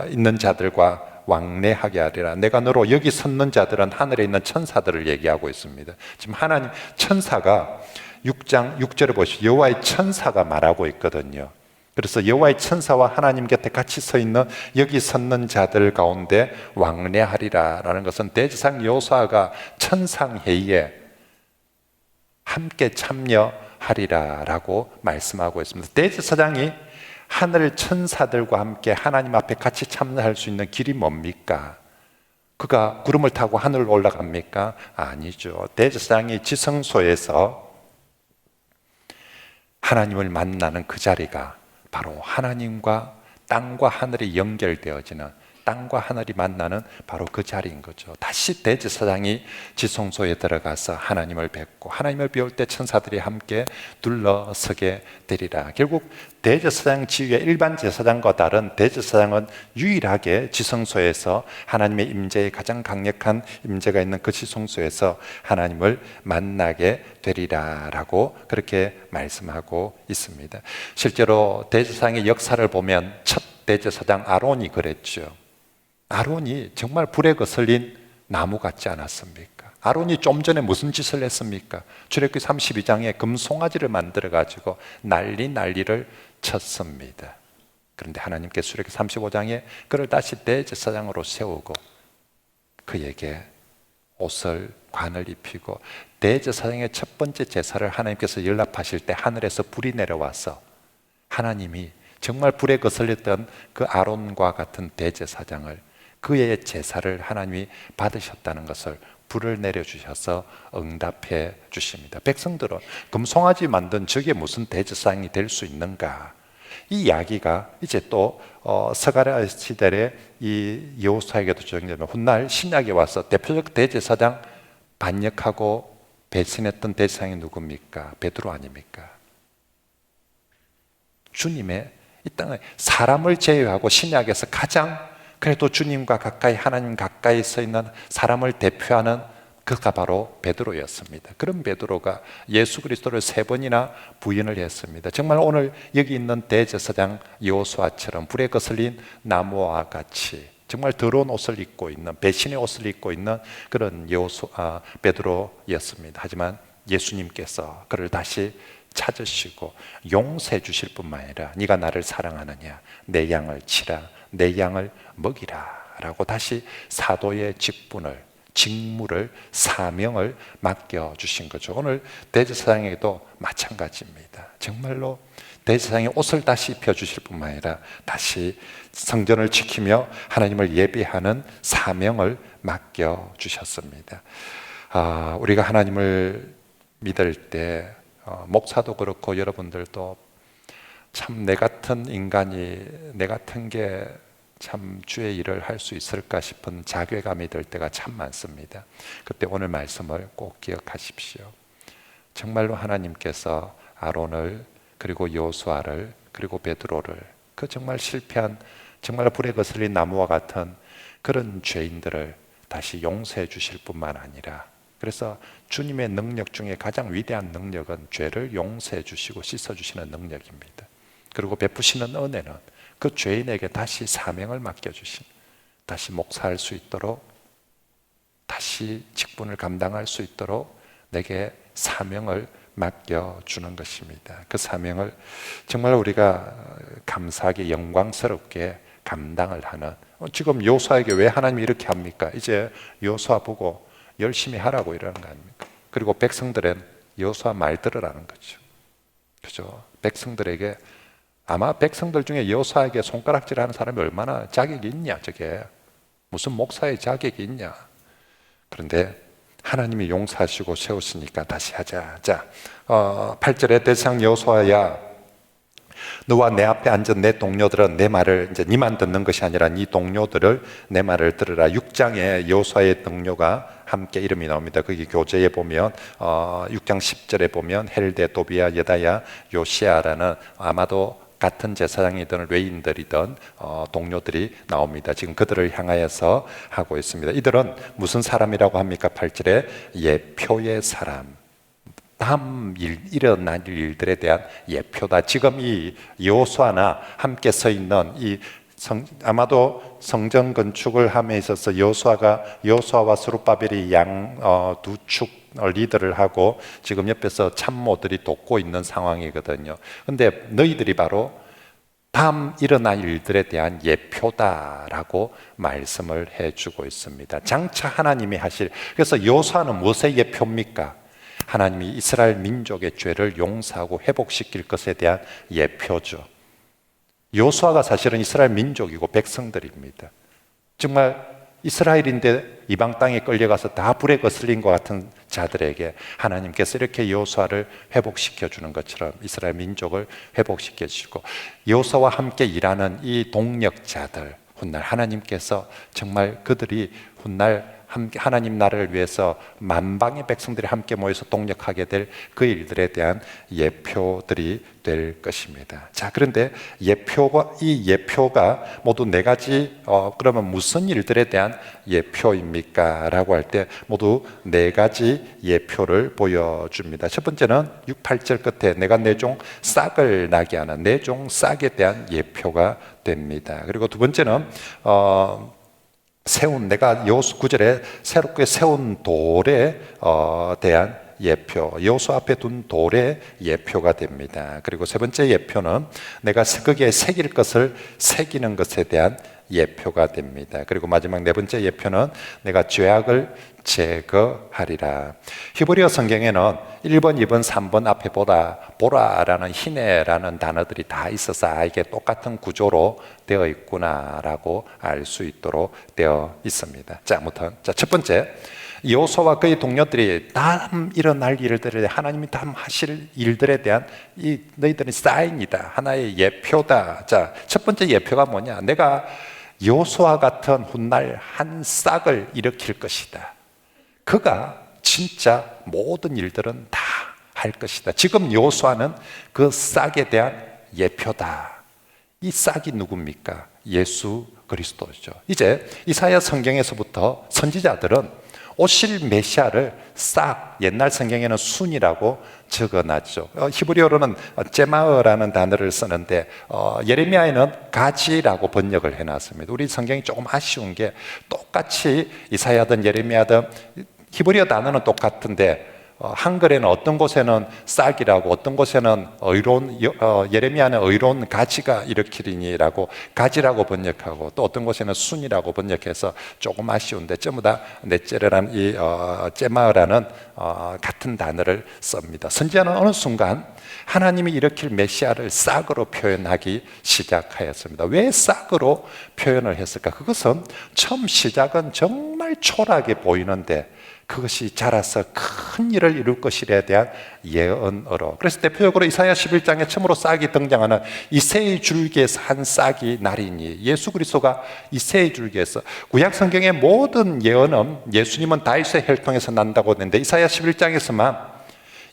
있는 자들과 왕래하게 하리라. 내가 너로 여기 섰는 자들은 하늘에 있는 천사들을 얘기하고 있습니다. 지금 하나님 천사가 6장 6절을 보시죠. 여호와의 천사가 말하고 있거든요. 그래서 여호와의 천사와 하나님 곁에 같이 서 있는 여기 섰는 자들 가운데 왕래하리라라는 것은 대제사장 여호수아가 천상회의에 함께 참여하리라라고 말씀하고 있습니다. 대제사장이 하늘 천사들과 함께 하나님 앞에 같이 참여할 수 있는 길이 뭡니까? 그가 구름을 타고 하늘로 올라갑니까? 아니죠. 대제사장이 지성소에서 하나님을 만나는 그 자리가 바로 하나님과 땅과 하늘이 연결되어지는, 땅과 하늘이 만나는 바로 그 자리인 거죠. 다시 대제사장이 지성소에 들어가서 하나님을 뵙고, 하나님을 배울 때 천사들이 함께 둘러서게 되리라. 결국 대제사장 지위의 일반 제사장과 다른, 대제사장은 유일하게 지성소에서 하나님의 임재의 가장 강력한 임재가 있는 그 지성소에서 하나님을 만나게 되리라라고 그렇게 말씀하고 있습니다. 실제로 대제사장의 역사를 보면 첫 대제사장 아론이 그랬죠. 아론이 정말 불에 거슬린 나무 같지 않았습니까? 아론이 좀 전에 무슨 짓을 했습니까? 출애굽기 32장에 금송아지를 만들어 가지고 난리를 쳤습니다. 그런데 하나님께서 출애굽기 35장에 그를 다시 대제사장으로 세우고 그에게 옷을, 관을 입히고, 대제사장의 첫 번째 제사를 하나님께서 연락하실 때 하늘에서 불이 내려와서 하나님이 정말 불에 거슬렸던 그 아론과 같은 대제사장을, 그의 제사를 하나님이 받으셨다는 것을 불을 내려주셔서 응답해 주십니다. 백성들은 금송아지 만든 저게 무슨 대제사장이 될 수 있는가? 이 이야기가 이제 또 스가랴 시대에 이 여호수아에게도 적용되면 훗날 신약에 와서 대표적 대제사장 반역하고 배신했던 대제사장이 누굽니까? 베드로 아닙니까? 주님의 이 땅에 사람을 제외하고 신약에서 가장 그래도 주님과 가까이, 하나님 가까이 서 있는 사람을 대표하는 그가 바로 베드로였습니다. 그런 베드로가 예수 그리스도를 3번이나 부인을 했습니다. 정말 오늘 여기 있는 대제사장 여호수아처럼 불에 거슬린 나무와 같이 정말 더러운 옷을 입고 있는, 배신의 옷을 입고 있는 그런 베드로였습니다. 하지만 예수님께서 그를 다시 찾으시고 용서해 주실 뿐만 아니라 네가 나를 사랑하느냐, 내 양을 치라, 내 양을 먹이라 라고 다시 사도의 직무를, 사명을 맡겨주신 거죠. 오늘 대제사장에게도 마찬가지입니다. 정말로 대제사장이 옷을 다시 입혀주실 뿐만 아니라 다시 성전을 지키며 하나님을 예배하는 사명을 맡겨주셨습니다. 우리가 하나님을 믿을 때 목사도 그렇고 여러분들도 참 내 같은 인간이, 내 같은 게 참 주의 일을 할 수 있을까 싶은 자괴감이 들 때가 참 많습니다. 그때 오늘 말씀을 꼭 기억하십시오. 정말로 하나님께서 아론을, 그리고 여호수아를, 그리고 베드로를, 그 정말 실패한, 정말 불에 거슬린 나무와 같은 그런 죄인들을 다시 용서해 주실 뿐만 아니라, 그래서 주님의 능력 중에 가장 위대한 능력은 죄를 용서해 주시고 씻어 주시는 능력입니다. 그리고 베푸시는 은혜는 그 죄인에게 다시 사명을 맡겨주신, 다시 목사할 수 있도록, 다시 직분을 감당할 수 있도록 내게 사명을 맡겨주는 것입니다. 그 사명을 정말 우리가 감사하게, 영광스럽게 감당을 하는, 지금 여호수아에게 왜 하나님이 이렇게 합니까? 이제 여호수아 보고 열심히 하라고 이러는 거 아닙니까? 그리고 백성들은 여호수아 말 들으라는 거죠. 그죠? 백성들에게, 아마 백성들 중에 여호수아에게 손가락질하는 사람이 얼마나 자격이 있냐, 저게 무슨 목사의 자격이 있냐. 그런데 하나님이 용서하시고 세우시니까 다시 하자. 자, 8절에 대제사장 여호수아야, 너와 내 앞에 앉은 내 동료들은 내 말을, 이제 니만 듣는 것이 아니라 네 동료들을 내 말을 들으라. 6장에 여호수아의 동료가 함께 이름이 나옵니다. 거기 교재에 보면 6장 10절에 보면 헬데, 도비야, 여다야, 요시아라는 아마도 같은 제사장이든 외인들이든 동료들이 나옵니다. 지금 그들을 향하여서 하고 있습니다. 이들은 무슨 사람이라고 합니까? 8절에 예표의 사람, 다음 일어날 일들에 대한 예표다. 지금 이 여호수아나 함께 서 있는 이 아마도 성전 건축을 함에 있어서 여호수아와 스룹바벨이 두 축 리더를 하고 지금 옆에서 참모들이 돕고 있는 상황이거든요. 근데 너희들이 바로 다음 일어날 일들에 대한 예표다라고 말씀을 해주고 있습니다. 장차 하나님이 하실, 그래서 여호수아는 무엇의 예표입니까? 하나님이 이스라엘 민족의 죄를 용서하고 회복시킬 것에 대한 예표죠. 여호수아가 사실은 이스라엘 민족이고 백성들입니다. 정말 이스라엘인데 이방 땅에 끌려가서 다 불에 거슬린 것 같은 자들에게 하나님께서 이렇게 여호수아를 회복시켜 주는 것처럼 이스라엘 민족을 회복시켜 주시고, 여호수아와 함께 일하는 이 동력자들, 훗날 하나님께서 정말 그들이 훗날 하나님 나라를 위해서 만방의 백성들이 함께 모여서 동력하게 될 그 일들에 대한 예표들이 될 것입니다. 자, 그런데 이 예표가 모두 네 가지, 그러면 무슨 일들에 대한 예표입니까? 라고 할 때 모두 네 가지 예표를 보여줍니다. 첫 번째는 6, 8절 끝에 내가 내 종 싹을 나게 하는 내 종 싹에 대한 예표가 됩니다. 그리고 두 번째는 내가 여호수 9절에 새롭게 세운 돌에 대한 예표, 여호수 앞에 둔 돌의 예표가 됩니다. 그리고 세 번째 예표는 내가 거기에 새길 것을 새기는 것에 대한 예표가 됩니다. 그리고 마지막 네 번째 예표는 내가 죄악을 제거하리라. 히브리어 성경에는 1번, 2번, 3번 앞에 보라라는 희네라는 단어들이 다 있어서 이게 똑같은 구조로 되어 있구나라고 알 수 있도록 되어 있습니다. 자, 아무튼 첫 번째, 여호수아와 그의 동료들이 다음 일어날 일들에 하나님이 다음 하실 일들에 대한 이 너희들의 사인이다, 하나의 예표다. 자, 첫 번째 예표가 뭐냐? 내가 여호수아 같은 훗날 한 싹을 일으킬 것이다. 그가 진짜 모든 일들은 다 할 것이다. 지금 여호수아는 그 싹에 대한 예표다. 이 싹이 누굽니까? 예수 그리스도죠. 이제 이사야 성경에서부터 선지자들은 오실 메시아를 싹, 옛날 성경에는 순이라고 적어놨죠. 히브리어로는 제마어라는 단어를 쓰는데 예레미야에는 가지라고 번역을 해놨습니다. 우리 성경이 조금 아쉬운 게 똑같이 이사야든 예레미야든 히브리어 단어는 똑같은데 한글에는 어떤 곳에는 싹이라고, 어떤 곳에는 예레미야는 의로운 가지가 일으키리니라고 가지라고 번역하고, 또 어떤 곳에는 순이라고 번역해서 조금 아쉬운데 전부 다 넷제르라는 이 제마라는 같은 단어를 씁니다. 선지자는 어느 순간 하나님이 일으킬 메시아를 싹으로 표현하기 시작하였습니다. 왜 싹으로 표현을 했을까? 그것은 처음 시작은 정말 초라하게 보이는데 그것이 자라서 큰 일을 이룰 것이에 대한 예언으로. 그래서 대표적으로 이사야 11장에 처음으로 싹이 등장하는 이새의 줄기에서 한 싹이 나리니, 예수 그리스도가 이새의 줄기에서, 구약 성경의 모든 예언은 예수님은 다윗의 혈통에서 난다고 했는데 이사야 11장에서만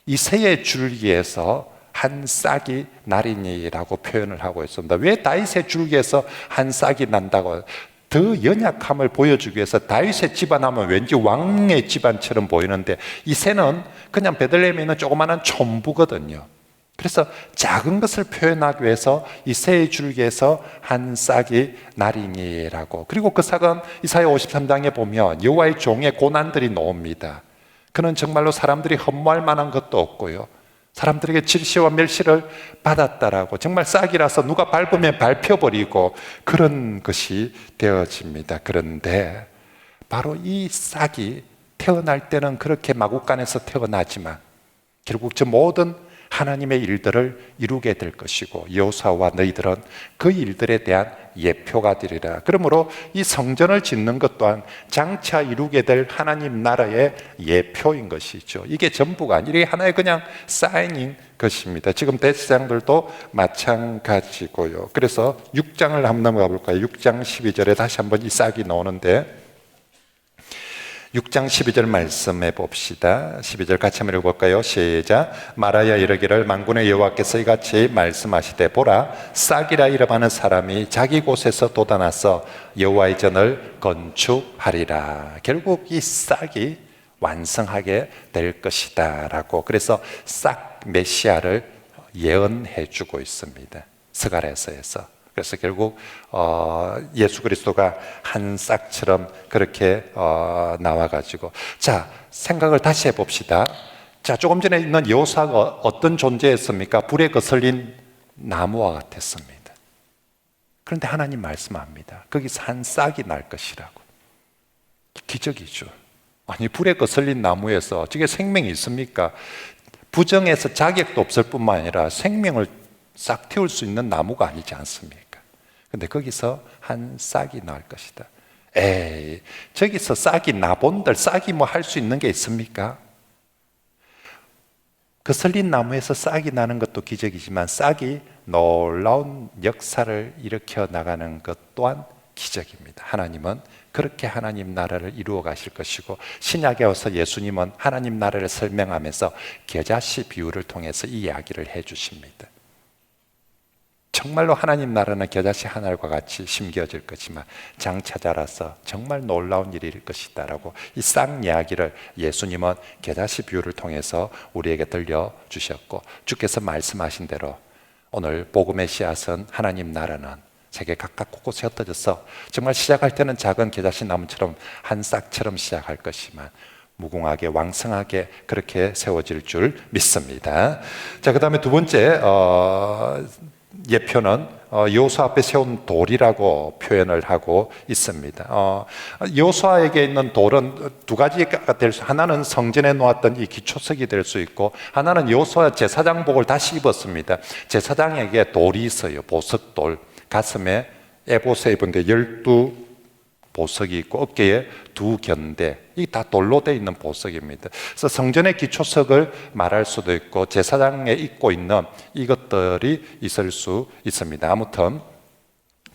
이새의 줄기에서 한 싹이 나리니라고 표현을 하고 있습니다. 왜 다윗의 줄기에서 한 싹이 난다고? 더 연약함을 보여주기 위해서 다윗의 집안 하면 왠지 왕의 집안처럼 보이는데 이 새는 그냥 베들레헴에 있는 조그마한 촌부거든요. 그래서 작은 것을 표현하기 위해서 이 새의 줄기에서 한 싹이 나리니라고. 그리고 그 싹은 이사야 53장에 보면 여호와의 종의 고난들이 나옵니다. 그는 정말로 사람들이 흠모할 만한 것도 없고요, 사람들에게 질시와 멸시를 받았다라고, 정말 싹이라서 누가 밟으면 밟혀버리고 그런 것이 되어집니다. 그런데 바로 이 싹이 태어날 때는 그렇게 마구간에서 태어나지만 결국 저 모든 하나님의 일들을 이루게 될 것이고, 여호수아와 너희들은 그 일들에 대한 예표가 되리라. 그러므로 이 성전을 짓는 것 또한 장차 이루게 될 하나님 나라의 예표인 것이죠. 이게 전부가 아니라 이게 하나의 그냥 사인인 것입니다. 지금 대제사장들도 마찬가지고요. 그래서 6장을 한번 넘어가 볼까요? 6장 12절에 다시 한번 이 싹이 나오는데 6장 12절 말씀해 봅시다. 12절 같이 한번 읽어볼까요? 시작. 말하여 이르기를 만군의 여호와께서 이같이 말씀하시되 보라, 싹이라 이름하는 사람이 자기 곳에서 돋아나서 여호와의 전을 건축하리라. 결국 이 싹이 완성하게 될 것이다 라고. 그래서 싹 메시아를 예언해 주고 있습니다, 스가랴서에서. 그래서 결국 예수 그리스도가 한 싹처럼 그렇게 나와가지고, 자, 생각을 다시 해봅시다. 자, 조금 전에 있는 여호수아가 어떤 존재였습니까? 불에 거슬린 나무와 같았습니다. 그런데 하나님 말씀합니다. 거기서 한 싹이 날 것이라고. 기적이죠. 아니, 불에 거슬린 나무에서 저게 생명이 있습니까? 부정해서 자격도 없을 뿐만 아니라 생명을 싹 틔울 수 있는 나무가 아니지 않습니까? 근데 거기서 한 싹이 날 것이다. 에이, 저기서 싹이 나본들, 싹이 뭐 할 수 있는 게 있습니까? 거슬린 나무에서 싹이 나는 것도 기적이지만 싹이 놀라운 역사를 일으켜 나가는 것 또한 기적입니다. 하나님은 그렇게 하나님 나라를 이루어 가실 것이고, 신약에 와서 예수님은 하나님 나라를 설명하면서 겨자씨 비유를 통해서 이 이야기를 해 주십니다. 정말로 하나님 나라는 겨자씨 하늘과 같이 심겨질 것이지만 장차 자라서 정말 놀라운 일일 것이다 라고 이 싹 이야기를 예수님은 겨자씨 비유를 통해서 우리에게 들려주셨고, 주께서 말씀하신 대로 오늘 복음의 씨앗은 하나님 나라는 세계 각각 곳곳에 흩어져서 정말 시작할 때는 작은 겨자씨 나무처럼 한 싹처럼 시작할 것이지만 무궁하게 왕성하게 그렇게 세워질 줄 믿습니다. 자, 그 다음에 두 번째 예표는 여호수아 앞에 세운 돌이라고 표현을 하고 있습니다. 여호수아에게 있는 돌은 두 가지가 될 수, 하나는 성전에 놓았던 이 기초석이 될 수 있고, 하나는 여호수아 제사장복을 다시 입었습니다. 제사장에게 돌이 있어요. 보석돌. 가슴에 에봇에 입은데 12 보석이 있고 어깨에 2 견대, 이 다 돌로 되어 있는 보석입니다. 그래서 성전의 기초석을 말할 수도 있고 제사장에 입고 있는 이것들이 있을 수 있습니다. 아무튼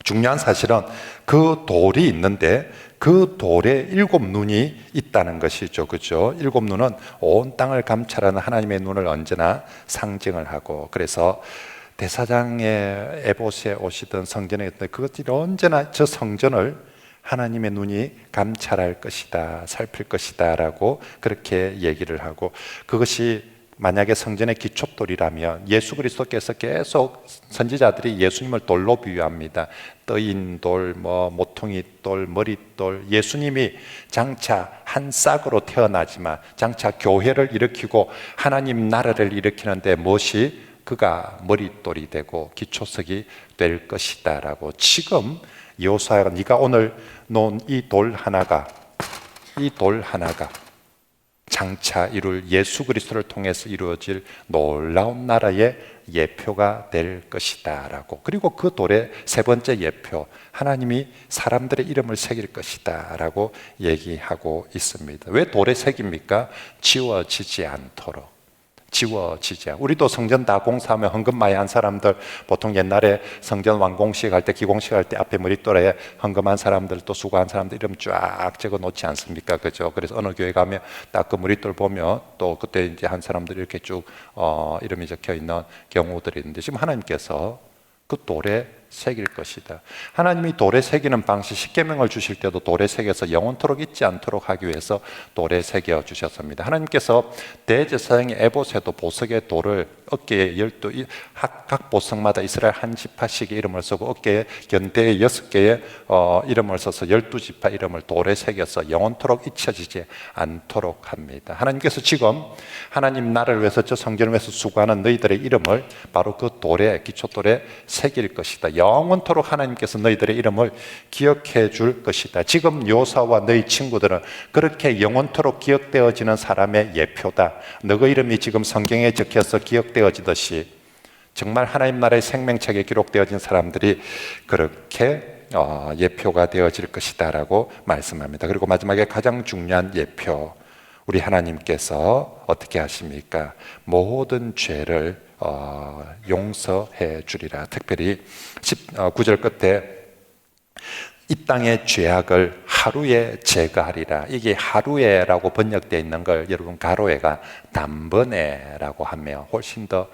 중요한 사실은 그 돌이 있는데 그 돌에 7눈이 있다는 것이죠. 그죠? 7눈은 온 땅을 감찰하는 하나님의 눈을 언제나 상징을 하고, 그래서 대사장의 에봇에 오시던 성전에 있던 그것들이 언제나 저 성전을 하나님의 눈이 감찰할 것이다, 살필 것이다 라고 그렇게 얘기를 하고, 그것이 만약에 성전의 기초돌이라면 예수 그리스도께서 계속 선지자들이 예수님을 돌로 비유합니다. 떠인 돌, 모퉁이 돌, 머릿돌. 예수님이 장차 한 싹으로 태어나지만 장차 교회를 일으키고 하나님 나라를 일으키는데 무엇이 그가 머릿돌이 되고 기초석이 될 것이다 라고, 지금 여호수아가 네가 오늘 놓은 이 돌 하나가 장차 이룰 예수 그리스도를 통해서 이루어질 놀라운 나라의 예표가 될 것이다 라고, 그리고 그 돌의 세 번째 예표, 하나님이 사람들의 이름을 새길 것이다 라고 얘기하고 있습니다. 왜 돌에 새깁니까? 지워지지 않도록. 우리도 성전 다 공사하면 헌금 많이 한 사람들, 보통 옛날에 성전 완공식 할 때, 기공식 할 때 앞에 머릿돌에 헌금한 사람들, 또 수고한 사람들 이름 쫙 적어 놓지 않습니까? 그죠? 그래서 어느 교회 가면 딱 그 머릿돌 보면 또 그때 이제 한 사람들이 이렇게 쭉 이름이 적혀 있는 경우들이 있는데, 지금 하나님께서 그 돌에 새길 것이다. 하나님이 돌에 새기는 방식, 십계명을 주실 때도 돌에 새겨서 영원토록 잊지 않도록 하기 위해서 돌에 새겨 주셨습니다. 하나님께서 대제사장의 에봇에도 보석의 돌을 어깨에 12, 각 보석마다 이스라엘 한 지파씩의 이름을 쓰고 어깨에 견대에 6개의 이름을 써서 12지파 이름을 돌에 새겨서 영원토록 잊혀지지 않도록 합니다. 하나님께서 지금 하나님 나라를 위해서 저 성전을 위해서 수고하는 너희들의 이름을 바로 그 돌에, 기초돌에 새길 것이다. 영원토록 하나님께서 너희들의 이름을 기억해 줄 것이다. 지금 여호수아와 너희 친구들은 그렇게 영원토록 기억되어지는 사람의 예표다. 너희 이름이 지금 성경에 적혀서 기억되어지듯이 정말 하나님 나라의 생명책에 기록되어진 사람들이 그렇게 예표가 되어질 것이다 라고 말씀합니다. 그리고 마지막에 가장 중요한 예표, 우리 하나님께서 어떻게 하십니까? 모든 죄를 용서해 주리라. 특별히 9절 끝에 이 땅의 죄악을 하루에 제거하리라. 이게 하루에라고 번역되어 있는 걸 여러분 가로에가 단번에라고 하며 훨씬 더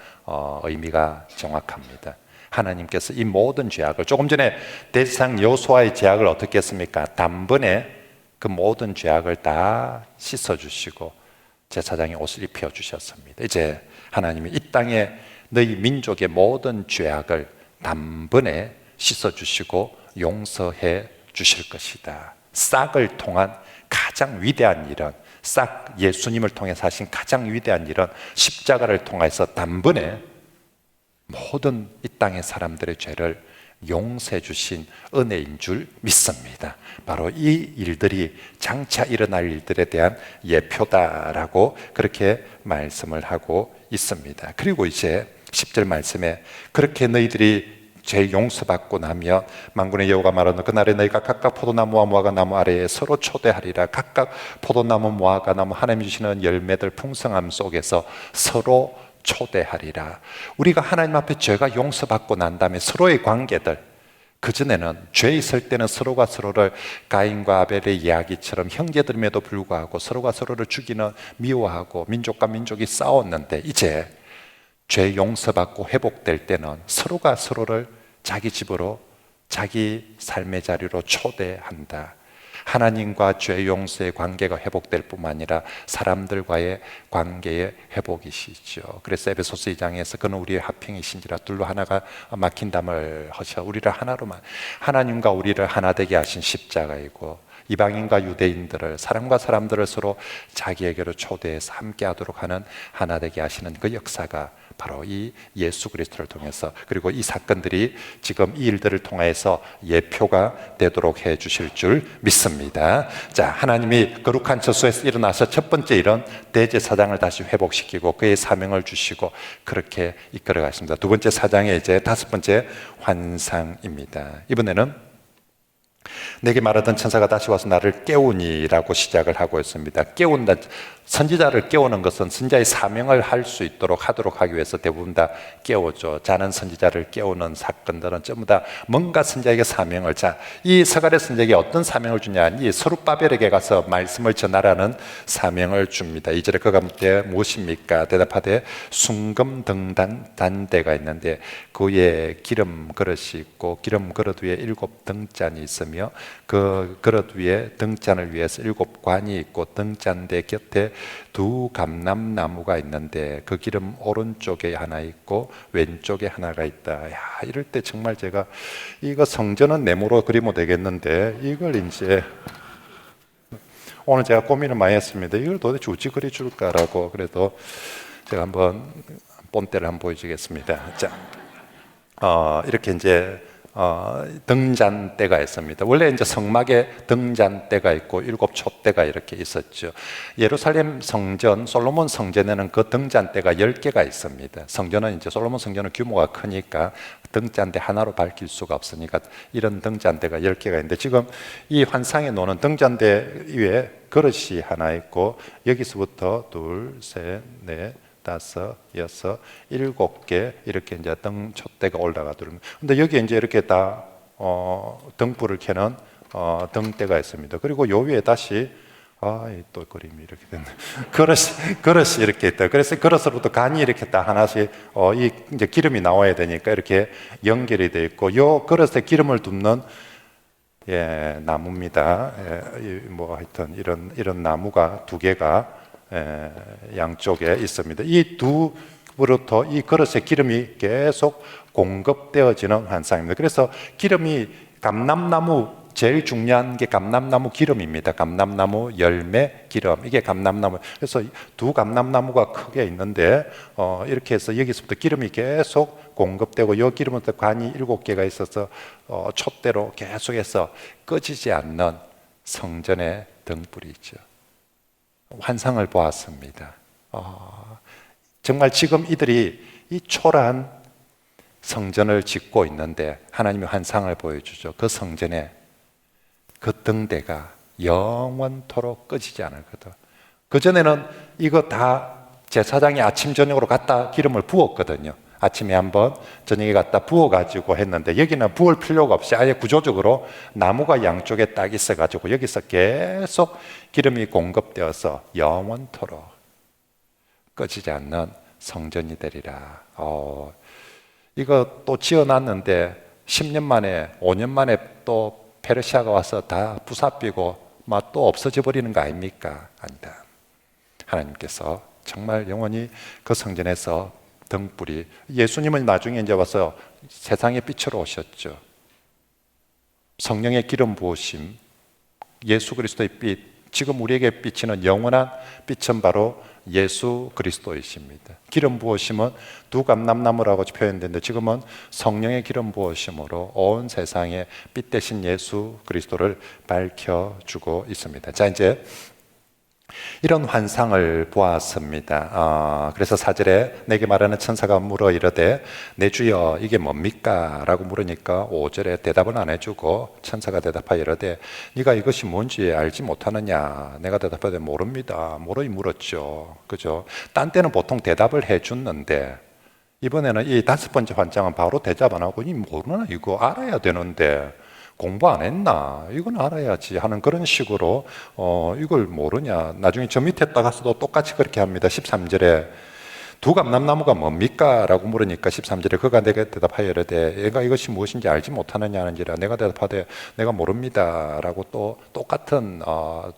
의미가 정확합니다. 하나님께서 이 모든 죄악을, 조금 전에 대제사장 여호수아의 죄악을 어떻게 했습니까? 단번에 그 모든 죄악을 다 씻어주시고 제사장의 옷을 입혀주셨습니다. 이제 하나님이 이 땅에 너희 민족의 모든 죄악을 단번에 씻어주시고 용서해 주실 것이다. 싹을 통한 가장 위대한 일은, 싹 예수님을 통해서 하신 가장 위대한 일은 십자가를 통해서 단번에 모든 이 땅의 사람들의 죄를 용서해 주신 은혜인 줄 믿습니다. 바로 이 일들이 장차 일어날 일들에 대한 예표다라고 그렇게 말씀을 하고 있습니다. 그리고 이제 10절 말씀에 그렇게 너희들이 죄 용서받고 나면 만군의 여호와가 말하는 그날에 너희가 각각 포도나무와 무화과 나무 아래에 서로 초대하리라. 각각 포도나무 무화과 나무 하나님이 주시는 열매들 풍성함 속에서 서로 초대하리라. 우리가 하나님 앞에 죄가 용서받고 난 다음에 서로의 관계들, 그전에는 죄 있을 때는 서로가 서로를 가인과 아벨의 이야기처럼 형제들임에도 불구하고 서로가 서로를 죽이는, 미워하고 민족과 민족이 싸웠는데, 이제 죄 용서받고 회복될 때는 서로가 서로를 자기 집으로, 자기 삶의 자리로 초대한다. 하나님과 죄 용서의 관계가 회복될 뿐만 아니라 사람들과의 관계의 회복이시죠. 그래서 에베소서 2장에서 그는 우리의 화평이신지라 둘로 하나가 막힌 담을 허셔 우리를 하나로만, 하나님과 우리를 하나 되게 하신 십자가이고, 이방인과 유대인들을, 사람과 사람들을 서로 자기에게로 초대해서 함께하도록 하는 하나 되게 하시는 그 역사가 바로 이 예수 그리스도를 통해서, 그리고 이 사건들이 지금 이 일들을 통해서 예표가 되도록 해 주실 줄 믿습니다. 자, 하나님이 거룩한 처소에서 일어나서 첫 번째 일은 대제사장을 다시 회복시키고 그의 사명을 주시고 그렇게 이끌어 가십니다. 두 번째 사장의 이제 다섯 번째 환상입니다. 이번에는 내게 말하던 천사가 다시 와서 나를 깨우니라고 시작을 하고 있습니다. 깨운다, 선지자를 깨우는 것은 선지자의 사명을 할 수 있도록 하도록 하기 위해서 대부분 다 깨우죠. 자는 선지자를 깨우는 사건들은 전부 다 뭔가 선지자에게 사명을, 자, 이 서가랴 선지자에게 어떤 사명을 주냐, 이 스룹바벨에게 가서 말씀을 전하라는 사명을 줍니다. 2절에 그가 묻되 무엇입니까? 대답하되 순금 등단 단대가 있는데 그 위에 기름 그릇이 있고 기름 그릇 위에 7 등잔이 있으며 그 그릇 위에 등잔을 위해서 7 관이 있고 등잔대 곁에 2 감람나무가 있는데 그 기름 오른쪽에 하나 있고 왼쪽에 하나가 있다. 야, 이럴 때 정말 제가 이거 성전은 네모로 그리면 되겠는데 이걸 이제 오늘 제가 고민을 많이 했습니다. 이걸 도대체 어찌 그려줄까라고. 그래도 제가 한번 본때를 한번 보여주겠습니다. 자, 이렇게 이제 등잔대가 있습니다. 원래 이제 성막에 등잔대가 있고 7 촛대가 이렇게 있었죠. 예루살렘 성전, 솔로몬 성전에는 그 등잔대가 10개가 있습니다. 성전은 이제 솔로몬 성전은 규모가 크니까 등잔대 하나로 밝힐 수가 없으니까 이런 등잔대가 10개가 있는데, 지금 이 환상에 놓는 등잔대 위에 그릇이 하나 있고 여기서부터 2, 3, 4, 5, 6, 7개 이렇게 이제 등 촛대가 올라가도록. 근데 여기 이제 이렇게 다 등불을 켜는 등대가 있습니다. 그리고 요 위에 다시 또 그림이 이렇게 됐네. 그릇이 이렇게 있다. 그래서 그릇으로부터 간이 이렇게 딱 하나씩 이 이제 기름이 나와야 되니까 이렇게 연결이 돼 있고, 요 그릇에 기름을 붓는 나무입니다. 뭐 하여튼 이런 나무가 2개가 양쪽에 있습니다. 이 두부로부터 이 그릇에 기름이 계속 공급되어지는 환상입니다. 그래서 기름이 감람나무, 제일 중요한 게 감람나무 기름입니다. 감람나무 열매 기름, 이게 감람나무. 그래서 2 감람나무가 크게 있는데 이렇게 해서 여기서부터 기름이 계속 공급되고, 이 기름은 또 관이 7개가 있어서 촛대로 계속해서 꺼지지 않는 성전의 등불이 있죠. 환상을 보았습니다. 정말 지금 이들이 이 초라한 성전을 짓고 있는데 하나님이 환상을 보여주죠. 그 성전에 그 등대가 영원토록 꺼지지 않거든. 그전에는 이거 다 제사장이 아침 저녁으로 갖다 기름을 부었거든요. 아침에 한번, 저녁에 갖다 부어가지고 했는데, 여기는 부을 필요가 없이 아예 구조적으로 나무가 양쪽에 딱 있어가지고 여기서 계속 기름이 공급되어서 영원토록 꺼지지 않는 성전이 되리라. 이거 또 지어놨는데 10년 만에, 5년 만에 또 페르시아가 와서 다 부사비고 막 또 없어져 버리는 거 아닙니까? 아니다. 하나님께서 정말 영원히 그 성전에서 등불이, 예수님은 나중에 이제 와서 세상의 빛으로 오셨죠. 성령의 기름 부으심, 예수 그리스도의 빛, 지금 우리에게 비치는 영원한 빛은 바로 예수 그리스도이십니다. 기름 부으심은 2 감람나무라고 표현되는데 지금은 성령의 기름 부으심으로 온 세상에 빛 대신 예수 그리스도를 밝혀주고 있습니다. 자, 이제 이런 환상을 보았습니다. 그래서 4절에 내게 말하는 천사가 물어 이르되 내 주여 이게 뭡니까? 라고 물으니까 5절에 대답은 안 해주고 천사가 대답하여 이르되 네가 이것이 뭔지 알지 못하느냐? 내가 대답하되 모릅니다. 모르이 물었죠. 그죠? 딴 때는 보통 대답을 해줬는데 이번에는 이 5번째 환상은 바로 대답 안 하고 이 모르나 이거 알아야 되는데 공부 안 했나? 이건 알아야지 하는 그런 식으로 이걸 모르냐? 나중에 저 밑에 따가서도 똑같이 그렇게 합니다. 13절에 두 감람나무가 뭡니까? 라고 물으니까 13절에 그가 내게 대답하여 이르되 얘가 이것이 무엇인지 알지 못하느냐 하는지라 내가 대답하되 내가 모릅니다 라고 또 똑같은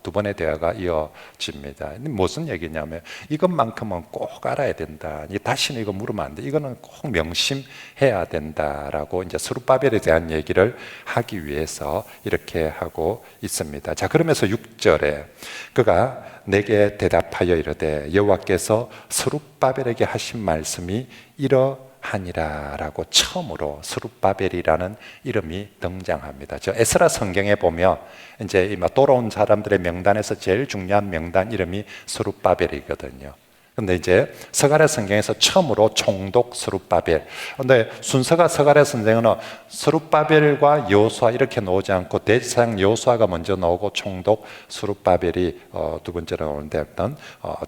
두 번의 대화가 이어집니다. 무슨 얘기냐면 이것만큼은 꼭 알아야 된다. 다시는 이거 물으면 안 돼. 이거는 꼭 명심해야 된다라고 이제 스룹바벨에 대한 얘기를 하기 위해서 이렇게 하고 있습니다. 자, 그러면서 6절에 그가 내게 대답하여 이르되 여호와께서 스룹바벨에게 하신 말씀이 이러하니라 라고 처음으로 스룹바벨이라는 이름이 등장합니다. 저 에스라 성경에 보면 이제 돌아온 사람들의 명단에서 제일 중요한 명단 이름이 스룹바벨이거든요. 근데 이제 스가랴 성경에서 처음으로 총독 스룹바벨. 근데 순서가 스가랴 성경은 스룹바벨과 여호수아 이렇게 나오지 않고 대제사장 여호수아가 먼저 나오고 총독 스룹바벨이 두 번째로 나오는데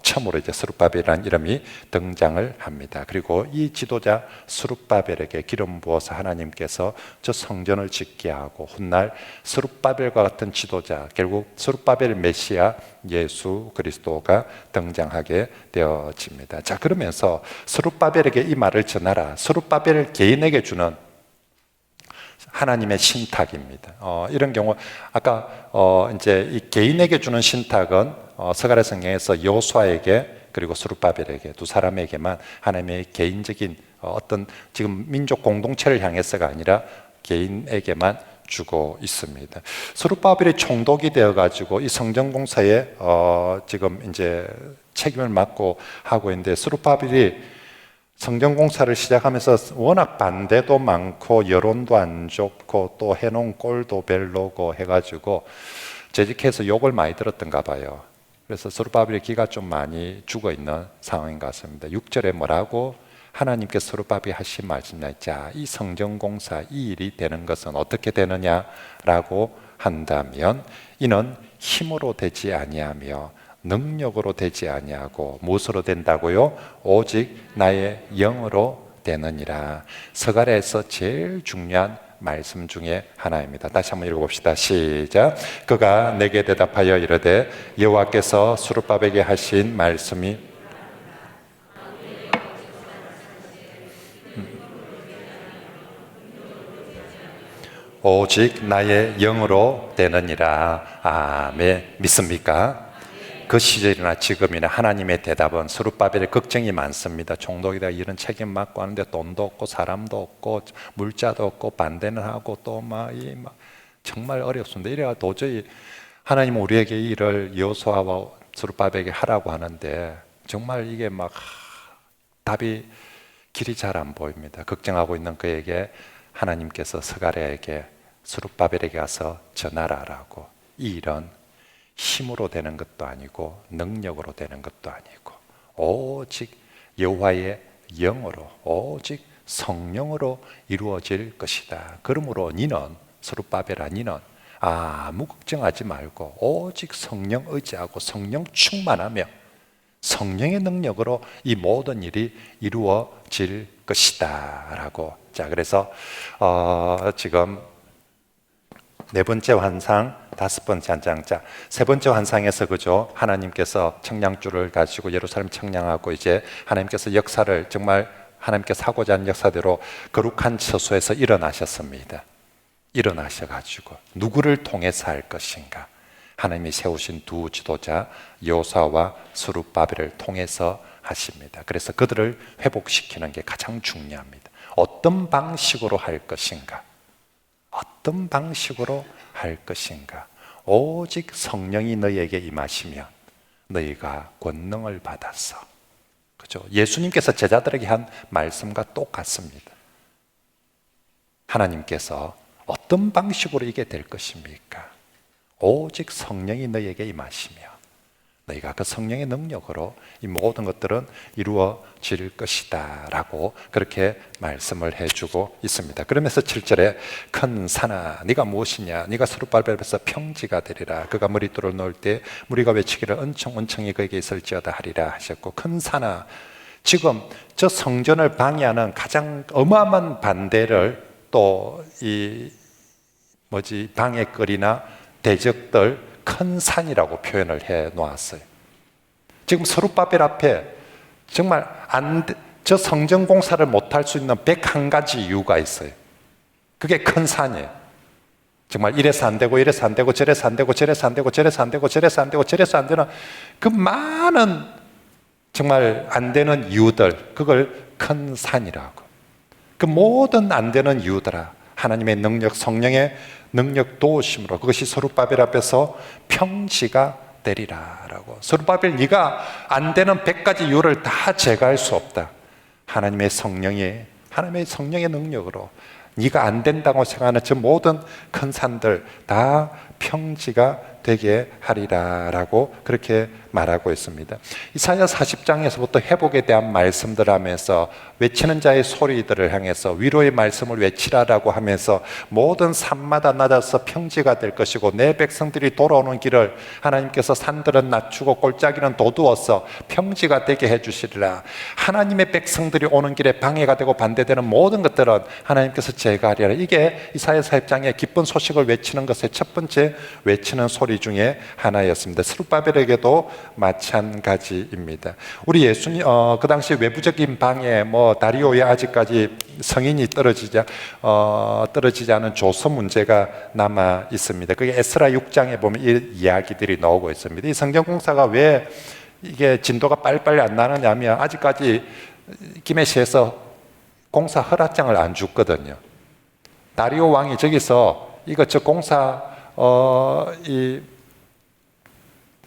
처음으로 이제 스룹바벨이라는 이름이 등장을 합니다. 그리고 이 지도자 스룹바벨에게 기름 부어서 하나님께서 저 성전을 짓게 하고 훗날 스룹바벨과 같은 지도자, 결국 스룹바벨 메시아 예수 그리스도가 등장하게 되어집니다. 자, 그러면서 스룹바벨에게 이 말을 전하라. 스룹바벨 개인에게 주는 하나님의 신탁입니다. 이런 경우 아까 이제 이 개인에게 주는 신탁은 스가랴 성경에서 여호수아에게 그리고 스룹바벨에게 두 사람에게만 하나님의 개인적인 어떤 지금 민족 공동체를 향해서가 아니라 개인에게만 주고 있습니다. 스룹바벨이 총독이 되어 가지고 이 성전 공사에 지금 이제 책임을 맡고 하고 있는데 스룹바벨이 성전 공사를 시작하면서 워낙 반대도 많고 여론도 안 좋고 또 해놓은 꼴도 별로고 해가지고 재직해서 욕을 많이 들었던가 봐요. 그래서 스룹바벨의 기가 좀 많이 죽어 있는 상황인 것 같습니다. 6절에 뭐라고 하나님께서 스룹바벨이 하신 말씀이냐. 자, 이 성전 공사 이 일이 되는 것은 어떻게 되느냐라고 한다면 이는 힘으로 되지 아니하며 능력으로 되지 아니하고 무엇으로 된다고요? 오직 나의 영으로 되느니라. 스가랴에서 제일 중요한 말씀 중에 하나입니다. 다시 한번 읽어봅시다. 시작. 그가 내게 대답하여 이르되 여호와께서 스룹바벨에게 하신 말씀이 오직 나의 영으로 되느니라. 아멘. 믿습니까? 그 시절이나 지금이나 하나님의 대답은 스룹바벨의 걱정이 많습니다. 총독이다 이런 책임 맡고 하는데 돈도 없고 사람도 없고 물자도 없고 반대는 하고 또 막 정말 어렵습니다. 이래가 도저히 하나님은 우리에게 이 일을 여호수아와 스룹바벨에게 하라고 하는데 정말 이게 막 답이 길이 잘 안 보입니다. 걱정하고 있는 그에게 하나님께서 스가랴에게 스룹바벨에게 가서 전하라라고. 이 일은 힘으로 되는 것도 아니고 능력으로 되는 것도 아니고 오직 여호와의 영으로 오직 성령으로 이루어질 것이다. 그러므로 너는 스룹바벨아 너는 아무 걱정하지 말고 오직 성령 의지하고 성령 충만하며 성령의 능력으로 이 모든 일이 이루어질 것이다 라고. 자, 그래서 지금 네 번째 환상, 다섯 번째 환상. 자, 세 번째 환상에서 그죠? 하나님께서 청량줄을 가지고 예루살렘 청량하고 이제 하나님께서 역사를 정말 하나님께서 하고자 하는 역사대로 거룩한 처소에서 일어나셨습니다. 일어나셔가지고 누구를 통해서 할 것인가? 하나님이 세우신 두 지도자 여호수아와 스룹바벨을 통해서 하십니다. 그래서 그들을 회복시키는 게 가장 중요합니다. 어떤 방식으로 할 것인가? 어떤 방식으로 할 것인가? 오직 성령이 너희에게 임하시면 너희가 권능을 받아서, 그죠? 예수님께서 제자들에게 한 말씀과 똑같습니다. 하나님께서 어떤 방식으로 이게 될 것입니까? 오직 성령이 너희에게 임하시면 너희가 그 성령의 능력으로 이 모든 것들은 이루어질 것이다 라고 그렇게 말씀을 해주고 있습니다. 그러면서 7절에 큰 산아 네가 무엇이냐, 네가 스룹바벨 앞에서 평지가 되리라. 그가 머릿돌을 놓을 때 무리가 외치기를 은총이 그에게 있을지어다 하리라 하셨고, 큰 산아, 지금 저 성전을 방해하는 가장 어마어마한 반대를 또 방해거리나 대적들 큰 산이라고 표현을 해 놓았어요. 지금 스룹바벨 앞에 정말 저 성전 공사를 못할 수 있는 101가지 이유가 있어요. 그게 큰 산이에요. 정말 이래서 안 되고 이래서 안 되고 저래서 안 되고 저래서 안 되고 저래서 안 되고 저래서 안 되고 저래서 안 되는 그 많은 정말 안 되는 이유들, 그걸 큰 산이라고. 그 모든 안 되는 이유들아 하나님의 능력, 성령의 능력 도우심으로 그것이 스룹바벨 앞에서 평지가 되리라라고. 스룹바벨 네가 안 되는 100가지 이유를 다 제거할 수 없다. 하나님의 성령의 능력으로 네가 안 된다고 생각하는 저 모든 큰 산들 다 평지가 되게 하리라라고 그렇게 말하고 있습니다. 이사야 40장에서부터 회복에 대한 말씀들 하면서 외치는 자의 소리들을 향해서 위로의 말씀을 외치라라고 하면서 모든 산마다 낮아서 평지가 될 것이고 내 백성들이 돌아오는 길을 하나님께서 산들은 낮추고 골짜기는 돋우어서 평지가 되게 해주시리라. 하나님의 백성들이 오는 길에 방해가 되고 반대되는 모든 것들은 하나님께서 제거하리라. 이게 이사야 40장의 기쁜 소식을 외치는 것의 첫 번째 외치는 소리 중에 하나였습니다. 스룹바벨에게도 마찬가지입니다. 우리 예수님 그 당시 외부적인 방해 다리오에 아직까지 성인이 떨어지지 않은 조서 문제가 남아 있습니다. 그게 에스라 6장에 보면 이 이야기들이 나오고 있습니다. 이 성전 공사가 왜 이게 진도가 빨리빨리 안 나느냐면 아직까지 기메시에서 공사 허락장을 안 줬거든요. 다리오 왕이 저기서 저 공사 이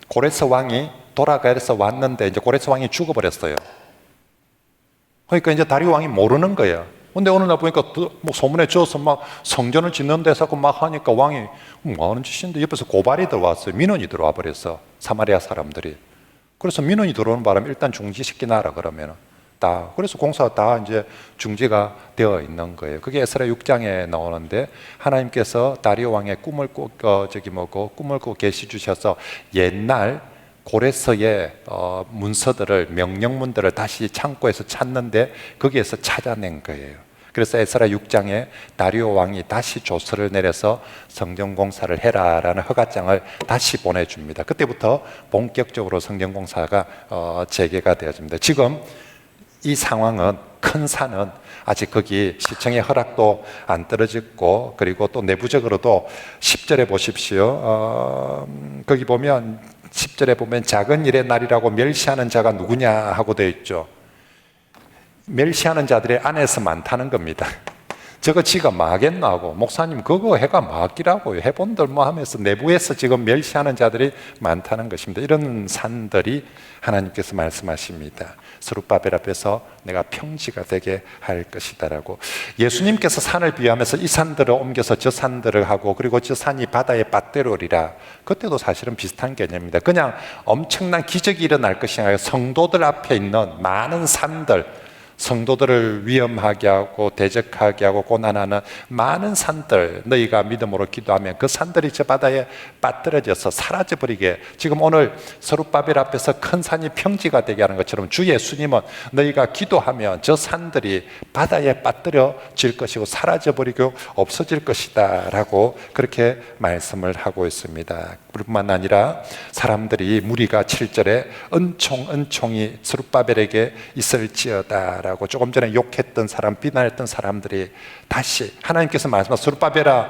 고레스 왕이 돌아가서 왔는데 이제 고레스 왕이 죽어버렸어요. 그러니까 이제 다리오 왕이 모르는 거예요. 근데 어느 날 보니까 소문에 져서 막 성전을 짓는 데서 막 하니까 왕이 뭐 하는 짓인데 옆에서 고발이 들어왔어요. 민원이 들어와 버렸어. 사마리아 사람들이. 그래서 민원이 들어오는 바람에 일단 중지시키나라 그러면은 그래서 공사가 다 이제 중지가 되어 있는 거예요. 그게 에스라 6장에 나오는데 하나님께서 다리오 왕의 꿈을 꾸고 계시 주셔서 옛날 고레스의 문서들을, 명령문들을 다시 창고에서 찾는데 거기에서 찾아낸 거예요. 그래서 에스라 6장에 다리오 왕이 다시 조서를 내려서 성전 공사를 해라라는 허가장을 다시 보내줍니다. 그때부터 본격적으로 성전 공사가 재개가 되어집니다. 지금 이 상황은, 큰 산은 아직 거기 시청의 허락도 안 떨어졌고, 그리고 또 내부적으로도 10절에 보십시오. 거기 보면 10절에 보면 작은 일의 날이라고 멸시하는 자가 누구냐 하고 되어 있죠. 멸시하는 자들의 안에서 많다는 겁니다. 저거 지가 뭐 하겠나 하고, 목사님 그거 해가 뭐 하기라고요, 해본들 뭐 하면서 내부에서 지금 멸시하는 자들이 많다는 것입니다. 이런 산들이 하나님께서 말씀하십니다. 스룹바벨 앞에서 내가 평지가 되게 할 것이다라고. 예수님께서 산을 비유하면서 이 산들을 옮겨서 저 산들을 하고, 그리고 저 산이 바다의 밭대로리라. 그때도 사실은 비슷한 개념입니다. 그냥 엄청난 기적이 일어날 것이 아니라 성도들 앞에 있는 많은 산들, 성도들을 위험하게 하고 대적하게 하고 고난하는 많은 산들, 너희가 믿음으로 기도하면 그 산들이 저 바다에 빠뜨려져서 사라져버리게. 지금 오늘 스룹바벨 앞에서 큰 산이 평지가 되게 하는 것처럼 주 예수님은 너희가 기도하면 저 산들이 바다에 빠뜨려질 것이고 사라져버리고 없어질 것이다 라고 그렇게 말씀을 하고 있습니다. 뿐만 아니라 사람들이, 무리가 7절에 은총이 스룹바벨에게 있을지어다 라고, 조금 전에 욕했던 사람, 비난했던 사람들이 다시 하나님께서 말씀하신 스룹바벨아,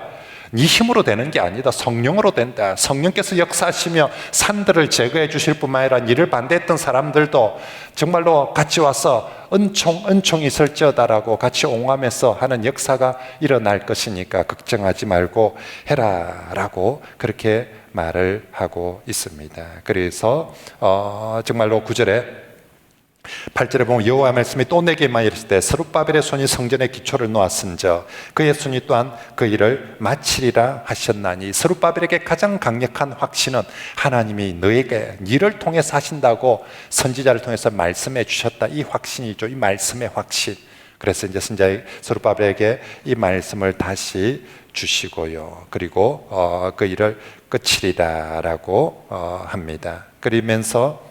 네 힘으로 되는 게 아니다. 성령으로 된다. 성령께서 역사하시며 산들을 제거해 주실 뿐만 아니라 이를 반대했던 사람들도 정말로 같이 와서 은총이 있을지어다라고 같이 옹호하면서 하는 역사가 일어날 것이니까 걱정하지 말고 해라라고 그렇게 말을 하고 있습니다. 그래서 정말로 9절에 8절에 보면 여호와 말씀이 또 내게만 이르실 때 스룹바벨의 손이 성전의 기초를 놓았은저 그의 손이 또한 그 일을 마치리라 하셨나니, 스룹바벨에게 가장 강력한 확신은 하나님이 너에게 니를 통해서 하신다고 선지자를 통해서 말씀해 주셨다, 이 확신이죠. 이 말씀의 확신. 그래서 이제 선지자 스룹바벨에게 이 말씀을 다시 주시고요, 그리고 그 일을 끝이리라라고 합니다. 그러면서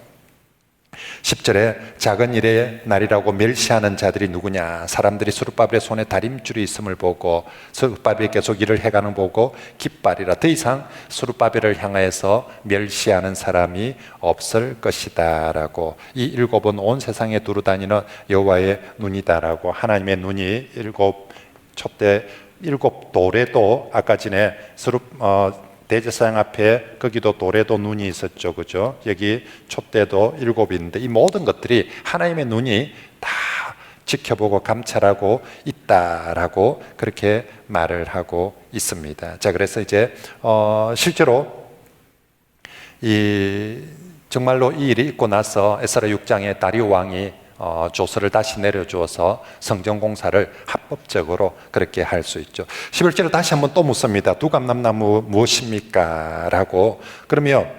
10절에 작은 일의 날이라고 멸시하는 자들이 누구냐, 사람들이 스룹바벨의 손에 다림줄이 있음을 보고 스룹바벨이 계속 일을 해가는 보고 기뻐하리라. 더 이상 스룹바벨을 향하여서 멸시하는 사람이 없을 것이다 라고, 이 일곱은 온 세상에 두루 다니는 여호와의 눈이다 라고, 하나님의 눈이 촛대 일곱 돌에도 아까 전에 대제사장 앞에 거기도 돌에도 눈이 있었죠, 그죠? 여기 촛대도 일곱인데 이 모든 것들이 하나님의 눈이 다 지켜보고 감찰하고 있다라고 그렇게 말을 하고 있습니다. 자, 그래서 이제 실제로 정말로 이 일이 있고 나서 에스라 6장에 다리오 왕이 조서를 다시 내려주어서 성전공사를 합법적으로 그렇게 할 수 있죠. 11절에 다시 한번 또 묻습니다. 두감람나무 무엇입니까? 라고. 그러면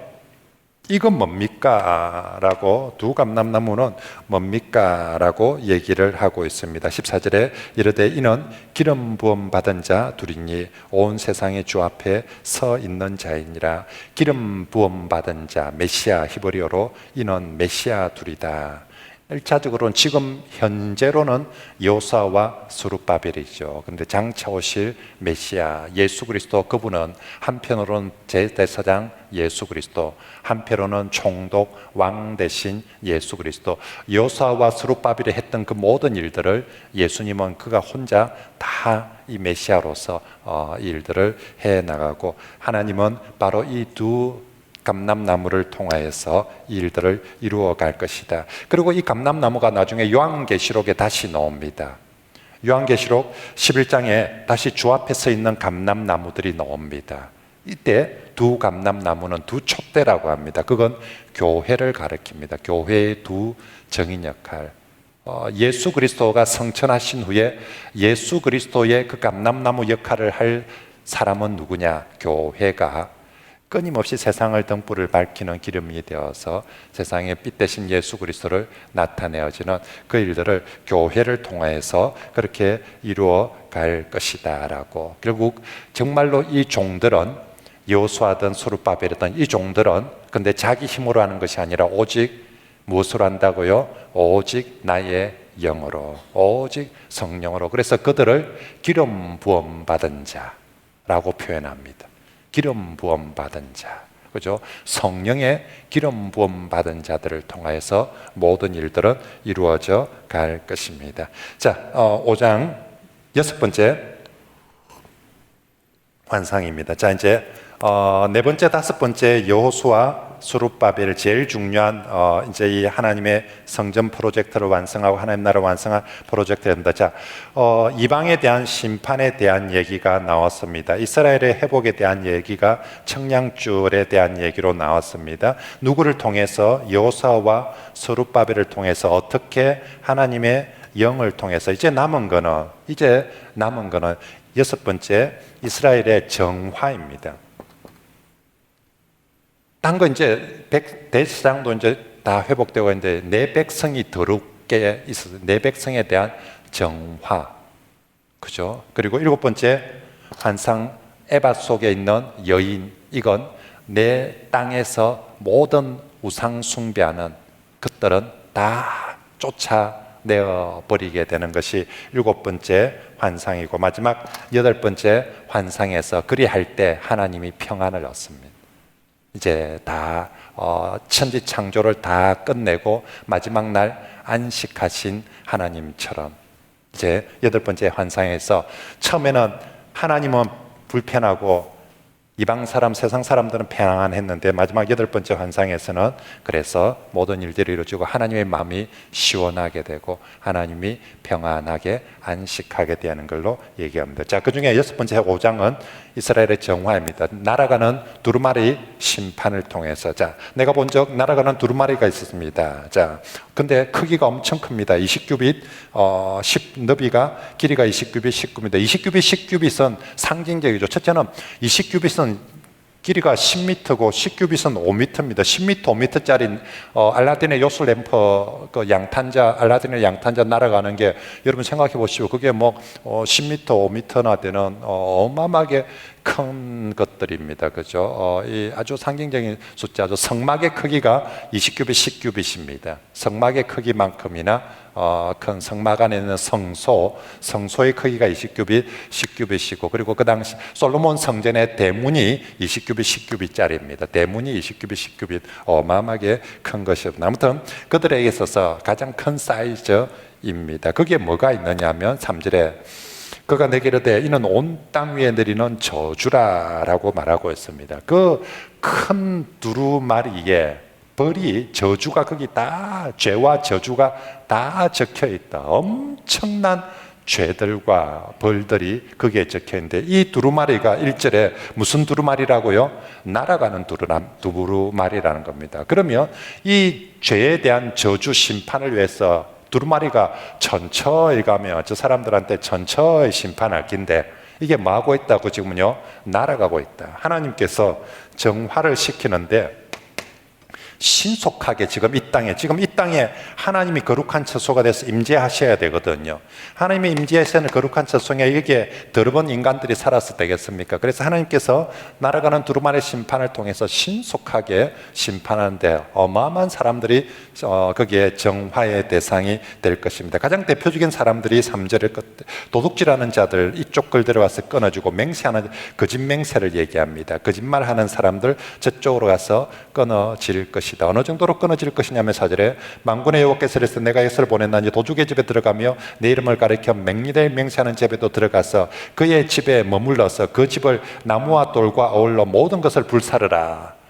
이건 뭡니까? 라고, 두감람나무는 뭡니까? 라고 얘기를 하고 있습니다. 14절에 이르되 이는 기름 부음 받은 자 둘이니 온 세상의 주 앞에 서 있는 자이니라. 기름 부음 받은 자, 메시아, 히브리어로 이는 메시아 둘이다. 1차적으로는 지금 현재로는 여호수아와 스룹바벨이죠. 그런데 장차 오실 메시아 예수 그리스도, 그분은 한편으로는 제대사장 예수 그리스도, 한편으로는 총독 왕 대신 예수 그리스도. 여호수아와 스룹바벨이 했던 그 모든 일들을 예수님은 그가 혼자 다 이 메시아로서 이 일들을 해 나가고, 하나님은 바로 이 두 감람나무를 통하여서 이 일들을 이루어 갈 것이다. 그리고 이 감람나무가 나중에 요한계시록에 다시 나옵니다. 요한계시록 11장에 다시 주 앞에 서 있는 감람나무들이 나옵니다. 이때 두 감람나무는 두 촛대라고 합니다. 그건 교회를 가리킵니다. 교회의 두 정인 역할. 예수 그리스도가 성천하신 후에 예수 그리스도의 그 감람나무 역할을 할 사람은 누구냐? 교회가 끊임없이 세상을 등불을 밝히는 기름이 되어서 세상에 빛 대신 예수 그리스도를 나타내어지는 그 일들을 교회를 통해서 그렇게 이루어 갈 것이다 라고. 결국 정말로 이 종들은 여호수아든 스룹바벨이든 이 종들은 근데 자기 힘으로 하는 것이 아니라 오직 무엇으로 한다고요? 오직 나의 영으로, 오직 성령으로. 그래서 그들을 기름 부음 받은 자라고 표현합니다. 기름 부음 받은 자, 그죠? 성령의 기름 부음 받은 자들을 통하여서 모든 일들은 이루어져 갈 것입니다. 자, 5장 6번째 환상입니다. 자, 이제 네 번째, 다섯 번째 여호수아, 스룹바벨, 제일 중요한 이제 이 하나님의 성전 프로젝트를 완성하고 하나님 나라를 완성할 프로젝트입니다. 자, 이방에 대한 심판에 대한 얘기가 나왔습니다. 이스라엘의 회복에 대한 얘기가 청량줄에 대한 얘기로 나왔습니다. 누구를 통해서? 여호수아와 스룹바벨을 통해서 어떻게 하나님의 영을 통해서 이제 남은 거는 여섯 번째 이스라엘의 정화입니다. 딴 거 이제 대제사장도 이제 다 회복되고 있는데 내 백성이 더럽게 있어서 내 백성에 대한 정화, 그죠? 그리고 일곱 번째 환상, 에바 속에 있는 여인, 이건 내 땅에서 모든 우상 숭배하는 것들은 다 쫓아내어 버리게 되는 것이 일곱 번째 환상이고, 마지막 여덟 번째 환상에서 그리할 때 하나님이 평안을 얻습니다. 이제 다 천지 창조를 다 끝내고 마지막 날 안식하신 하나님처럼, 이제 여덟 번째 환상에서 처음에는 하나님은 불편하고 이방 사람, 세상 사람들은 평안했는데 마지막 8번째 환상에서는 그래서 모든 일들이 이루어지고 하나님의 마음이 시원하게 되고 하나님이 평안하게 안식하게 되는 걸로 얘기합니다. 자, 그 중에 6번째 5장은 이스라엘의 정화입니다. 날아가는 두루마리 심판을 통해서, 자, 내가 본 적 날아가는 두루마리가 있었습니다. 자, 근데 크기가 엄청 큽니다. 20규빗, 너비가 길이가 20규빗, 19입니다. 20규빗, 10규빗은 상징적이죠. 첫째는 20규빗은 길이가 10m고 10규빗은 5m입니다. 10m, 5m짜리 알라딘의 요술 램프 그 양탄자, 알라딘의 양탄자 날아가는 게 여러분 생각해 보시오. 그게 뭐 10m, 5m나 되는 어마어마하게 큰 것들입니다. 그죠? 이 아주 상징적인 숫자죠. 성막의 크기가 20규빗, 10규빗입니다. 성막의 크기만큼이나 큰 성막 안에 있는 성소의 크기가 20규빗, 10규빗이고, 그리고 그 당시 솔로몬 성전의 대문이 20규빗, 10규빗짜리입니다. 대문이 20규빗, 10규빗 어마어마하게 큰 것이었습니다. 아무튼 그들에게 있어서 가장 큰 사이즈입니다. 그게 뭐가 있느냐 하면 3절에 그가 내게 이르되 이는 온 땅 위에 내리는 저주라라고 말하고 있습니다. 그 큰 두루마리에 벌이, 저주가 거기 다, 죄와 저주가 다 적혀 있다. 엄청난 죄들과 벌들이 거기에 적혀 있는데, 이 두루마리가 1절에 무슨 두루마리라고요? 날아가는 두루마리라는 겁니다. 그러면 이 죄에 대한 저주 심판을 위해서 두루마리가 천천히 가며 저 사람들한테 천천히 심판할 긴데, 이게 뭐 하고 있다고 지금은요? 날아가고 있다. 하나님께서 정화를 시키는데 신속하게 지금 이 땅에 하나님이 거룩한 처소가 돼서 임재하셔야 되거든요. 하나님이 임재하시는 거룩한 처소에 여기에 더러운 인간들이 살아서 되겠습니까? 그래서 하나님께서 날아가는 두루마리 심판을 통해서 신속하게 심판하는데 어마어마한 사람들이 거기에 정화의 대상이 될 것입니다. 가장 대표적인 사람들이 3절에 도둑질하는 자들, 이쪽 걸 들어가서 끊어주고 맹세하는 거짓 맹세를 얘기합니다. 거짓말하는 사람들 저쪽으로 가서 끊어질 것입니다. 어느 정도로 끊어질 것이냐면 4절에 만군의 여호와께서 이르시되 내가 이것을 보냈나니 도둑의 집에 들어가며 내 이름을 가리켜 맹리를 맹세하는 집에도 들어가서 그의 집에 머물러서 그 집을 나무와 돌과 어울러 모든 것을 불사르라.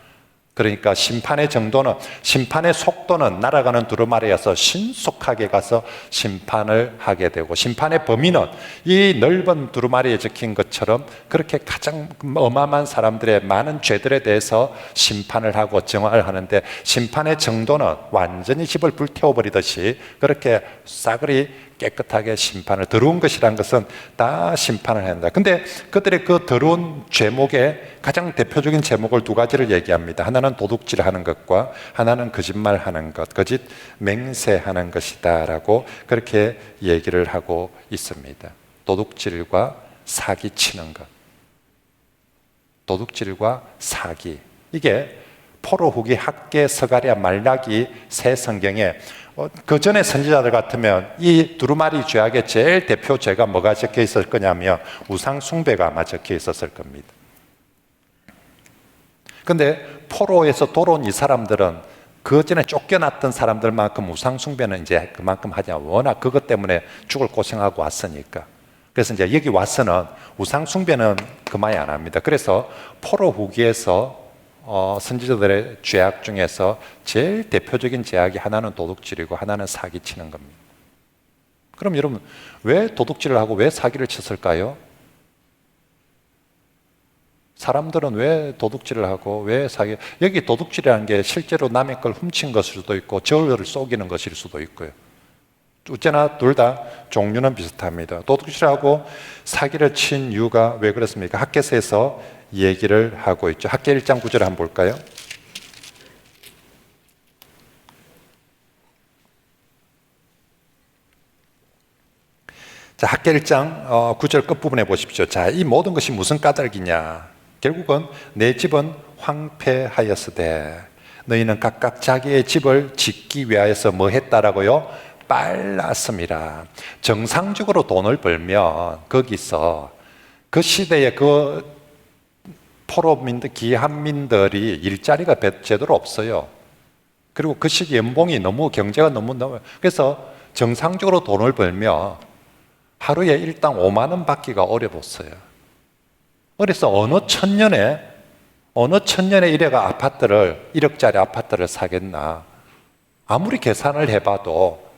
그러니까 심판의 정도는, 심판의 속도는 날아가는 두루마리여서 신속하게 가서 심판을 하게 되고, 심판의 범위는 이 넓은 두루마리에 적힌 것처럼 그렇게 가장 어마어마한 사람들의 많은 죄들에 대해서 심판을 하고 정화를 하는데, 심판의 정도는 완전히 집을 불태워버리듯이 그렇게 싸그리 깨끗하게 심판을, 더러운 것이란 것은 다 심판을 한다. 근데 그들의 그 더러운 제목의 가장 대표적인 제목을 두 가지를 얘기합니다. 하나는 도둑질하는 것과 하나는 거짓말하는 것, 거짓 맹세하는 것이다 라고 그렇게 얘기를 하고 있습니다. 도둑질과 사기치는 것, 도둑질과 사기, 이게 포로 후기, 학개, 스가랴, 말라기 새 성경에 그 전에 선지자들 같으면 이 두루마리 죄악의 제일 대표 죄가 뭐가 적혀 있을 거냐면 우상 숭배가 아마 적혀 있었을 겁니다. 근데 포로에서 돌아온 이 사람들은 그 전에 쫓겨났던 사람들만큼 우상 숭배는 이제 그만큼 하지 않아요. 워낙 그것 때문에 죽을 고생하고 왔으니까. 그래서 이제 여기 와서는 우상 숭배는 그만이 안 합니다. 그래서 포로 후기에서 선지자들의 죄악 중에서 제일 대표적인 죄악이 하나는 도둑질이고 하나는 사기치는 겁니다. 그럼 여러분, 왜 도둑질을 하고 왜 사기를 쳤을까요? 사람들은 왜 도둑질을 하고 왜 사기, 여기 도둑질이라는 게 실제로 남의 걸 훔친 것일 수도 있고 저를 속이는 것일 수도 있고요. 어째나 둘 다 종류는 비슷합니다. 도둑질하고 사기를 친 이유가 왜 그렇습니까? 학개서에서 얘기를 하고 있죠. 학개 1장 9절을 한번 볼까요? 자, 학개 1장 9절 끝부분에 보십시오. 자, 이 모든 것이 무슨 까닭이냐? 결국은 내 집은 황폐하였으되 너희는 각각 자기의 집을 짓기 위하여서 뭐 했다라고요? 빨랐음이라. 정상적으로 돈을 벌면 거기서 그 시대에 그 포로민들, 기한민들이 일자리가 제대로 없어요. 그리고 그 시기 연봉이 경제가 너무 그래서 정상적으로 돈을 벌면 하루에 일당 5만 원 받기가 어려웠어요. 그래서 어느 천년에 어느 천년에 이래가 아파트를 1억짜리 아파트를 사겠나? 아무리 계산을 해봐도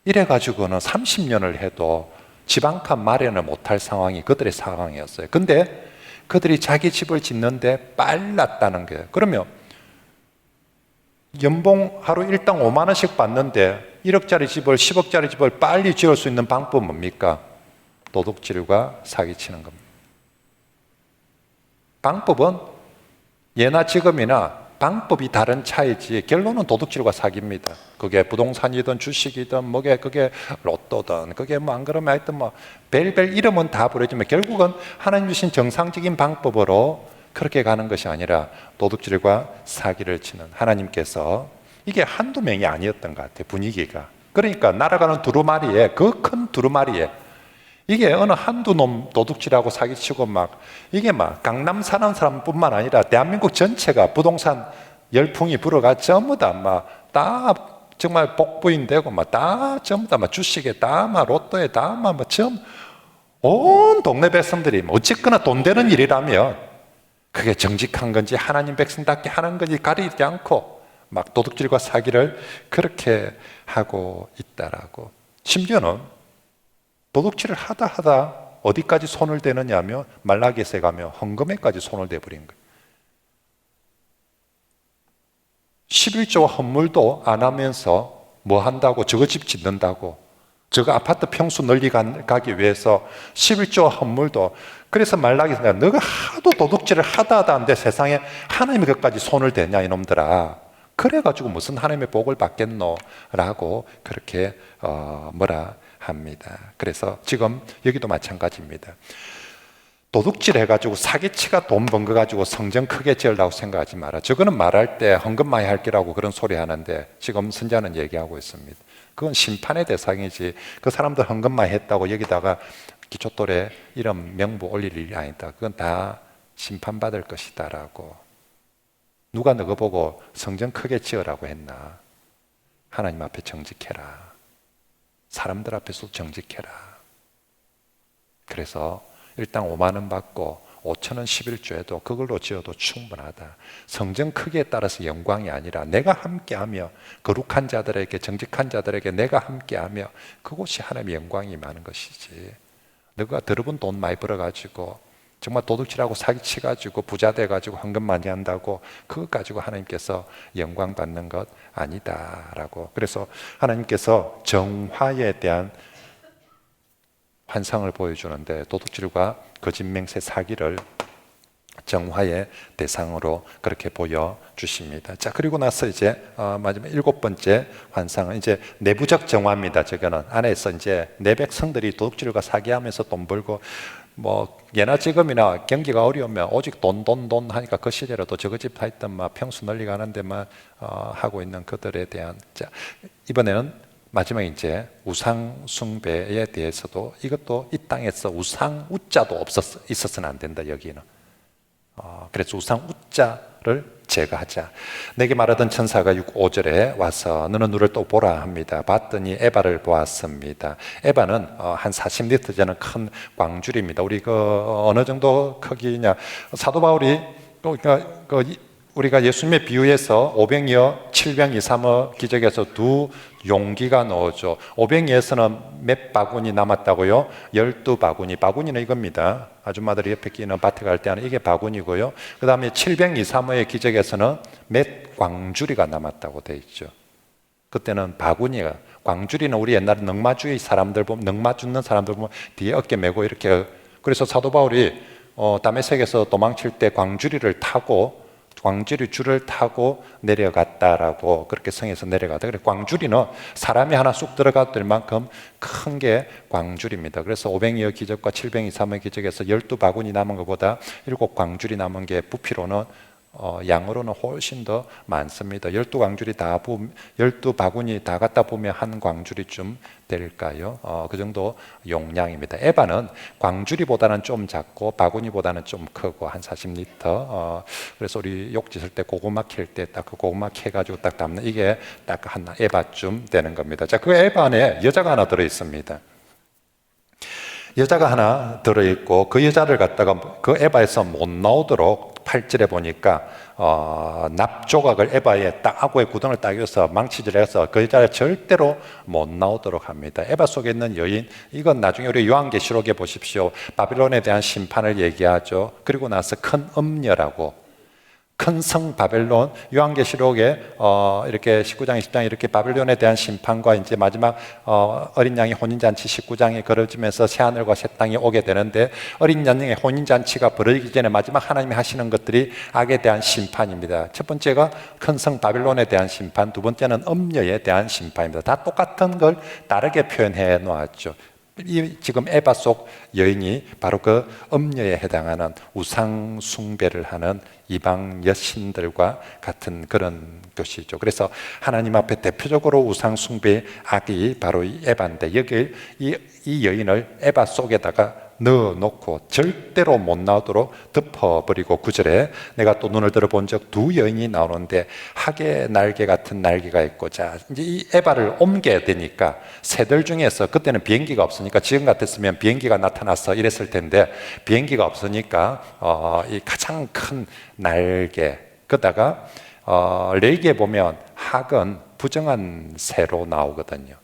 이래가지고는 30년을 해도 집 한 칸 마련을 못할 상황이 그들의 상황이었어요. 근데 그들이 자기 집을 짓는데 빨랐다는 거예요. 그러면 연봉 하루 일당 5만 원씩 받는데 1억짜리 집을 10억짜리 집을 빨리 지을 수 있는 방법은 뭡니까? 도둑질과 사기치는 겁니다. 방법은 예나 지금이나 방법이 다른 차이지 결론은 도둑질과 사기입니다. 그게 부동산이든 주식이든 뭐게 그게 로또든 그게 뭐 안 그러면 하여튼 뭐 별별 이름은 다 부르지만 결국은 하나님 주신 정상적인 방법으로 그렇게 가는 것이 아니라 도둑질과 사기를 치는 하나님께서 이게 한두 명이 아니었던 것 같아요. 분위기가. 그러니까 날아가는 두루마리에 그 큰 두루마리에 이게 어느 한두 놈 도둑질하고 사기치고 막 이게 막 강남 사는 사람뿐만 아니라 대한민국 전체가 부동산 열풍이 불어가 전부 다 막 다 정말 복부인 되고 막 다 전부 다 막 주식에 다 막 로또에 다 막 온 동네 백성들이 어쨌거나 돈 되는 일이라면 그게 정직한 건지 하나님 백성답게 하는 건지 가리지 않고 막 도둑질과 사기를 그렇게 하고 있다라고. 심지어는 도둑질을 하다 어디까지 손을 대느냐 하면 말라기서에 가면 헌금에까지 손을 대버린 거예요. 11조와 헌물도 안 하면서 뭐 한다고 저거 집 짓는다고 저거 아파트 평수 널리 가기 위해서 11조와 헌물도. 그래서 말라기서가 너가 하도 도둑질을 하다 하는데 세상에 하나님이 그것까지 손을 대냐 이놈들아. 그래가지고 무슨 하나님의 복을 받겠노 라고 그렇게 뭐라 합니다. 그래서 지금 여기도 마찬가지입니다. 도둑질 해가지고 사기치가 돈 번 거 가지고 성전 크게 지으려고 생각하지 마라. 저거는 말할 때 헌금 많이 할 거라고 그런 소리 하는데 지금 선자는 얘기하고 있습니다. 그건 심판의 대상이지 그 사람들 헌금 많이 했다고 여기다가 기초돌에 이런 명부 올릴 일이 아니다. 그건 다 심판받을 것이다 라고. 누가 너거 보고 성전 크게 지으라고 했나? 하나님 앞에 정직해라. 사람들 앞에서 정직해라. 그래서 일당 5만 원 받고 5천 원 11조에도 그걸로 지어도 충분하다. 성전 크기에 따라서 영광이 아니라 내가 함께하며 거룩한 자들에게 정직한 자들에게 내가 함께하며 그곳이 하나님의 영광이 많은 것이지. 너가 더러운 돈 많이 벌어가지고 정말 도둑질하고 사기치가지고 부자 돼가지고 헌금 많이 한다고 그것 가지고 하나님께서 영광 받는 것 아니다라고. 그래서 하나님께서 정화에 대한 환상을 보여주는데 도둑질과 거짓 맹세 사기를 정화의 대상으로 그렇게 보여주십니다. 자, 그리고 나서 이제 마지막 7번째 환상은 이제 내부적 정화입니다. 저거는 안에서 이제 내 백성들이 도둑질과 사기하면서 돈 벌고 뭐 예나 지금이나 경기가 어려우면 오직 돈 하니까 그 시절에도 저거 집 하여튼 막 평수 널리 가는 데만 하고 있는 그들에 대한. 자, 이번에는 마지막 이제 우상 숭배에 대해서도 이것도 이 땅에서 우상 우자도 있었으면 안 된다. 여기는 그래서 우상 우자를 제거하자. 내게 말하던 천사가 5절에 와서 너는 눈을 또 보라 합니다. 봤더니 에바를 보았습니다. 에바는 한 40리터 되는 큰 광줄입니다. 우리 그 어느 정도 크기냐? 사도 바울이 우리가 예수님의 비유에서 500여 700 2삼의 기적에서 두 용기가 나오죠. 500여에서는 몇 바구니 남았다고요? 12바구니. 바구니는 이겁니다. 아줌마들이 옆에 끼는 밭에 갈 때 하는 이게 바구니고요. 그 다음에 700 2삼의 기적에서는 몇 광주리가 남았다고 되어 있죠. 그때는 바구니가, 광주리는 우리 옛날에 넝마주의 사람들 보면, 넝마 줍는 사람들 보면 뒤에 어깨 메고 이렇게. 그래서 사도 바울이 다메섹에서 도망칠 때 광주리를 타고 광주리 줄을 타고 내려갔다라고 그렇게 성에서 내려갔다. 그래서 광주리는 사람이 하나 쑥 들어갈 만큼 큰 게 광주리입니다. 그래서 500여 기적과 703의 기적에서 12바구니 남은 것보다 7광주리 남은 게 부피로는 양으로는 훨씬 더 많습니다. 12바구니 다 갖다 보면 한 광주리쯤 될까요? 그 정도 용량입니다. 에바는 광주리보다는 좀 작고 바구니보다는 좀 크고 한 40리터. 그래서 우리 욕 짓을 때 고구마 캘 때 딱 그 고구마 캐가지고 딱 담는 이게 딱 한 에바쯤 되는 겁니다. 자, 그 에바 안에 여자가 하나 들어 있습니다. 여자가 하나 들어있고 그 여자를 갖다가 그 에바에서 못 나오도록 8절에 보니까 납 조각을 에바의 딱 악어의 구덩을 딱 이어서 망치질해서 그 여자가 절대로 못 나오도록 합니다. 에바 속에 있는 여인, 이건 나중에 우리 요한계시록에 보십시오. 바빌론에 대한 심판을 얘기하죠. 그리고 나서 큰 음녀라고, 큰 성 바벨론, 요한계시록에 이렇게 19장, 20장 이렇게 바벨론에 대한 심판과 이제 마지막 어린 양의 혼인잔치 19장이 그려지면서 새하늘과 새 땅이 오게 되는데, 어린 양의 혼인잔치가 벌어지기 전에 마지막 하나님이 하시는 것들이 악에 대한 심판입니다. 첫 번째가 큰 성 바벨론에 대한 심판, 두 번째는 음녀에 대한 심판입니다. 다 똑같은 걸 다르게 표현해 놓았죠. 이 지금 에바 속 여인이 바로 그 음녀에 해당하는 우상 숭배를 하는 이방 여신들과 같은 그런 것이죠. 그래서 하나님 앞에 대표적으로 우상 숭배의 악이 바로 이 에바인데, 여기 이 여인을 에바 속에다가 넣어놓고 절대로 못 나오도록 덮어버리고, 9절에 내가 또 눈을 들어본 적 두 여인이 나오는데 학의 날개 같은 날개가 있고, 자 이제 이 에바를 옮겨야 되니까 새들 중에서, 그때는 비행기가 없으니까, 지금 같았으면 비행기가 나타나서 이랬을 텐데 비행기가 없으니까 이 가장 큰 날개, 그다가 레이기에 보면 학은 부정한 새로 나오거든요.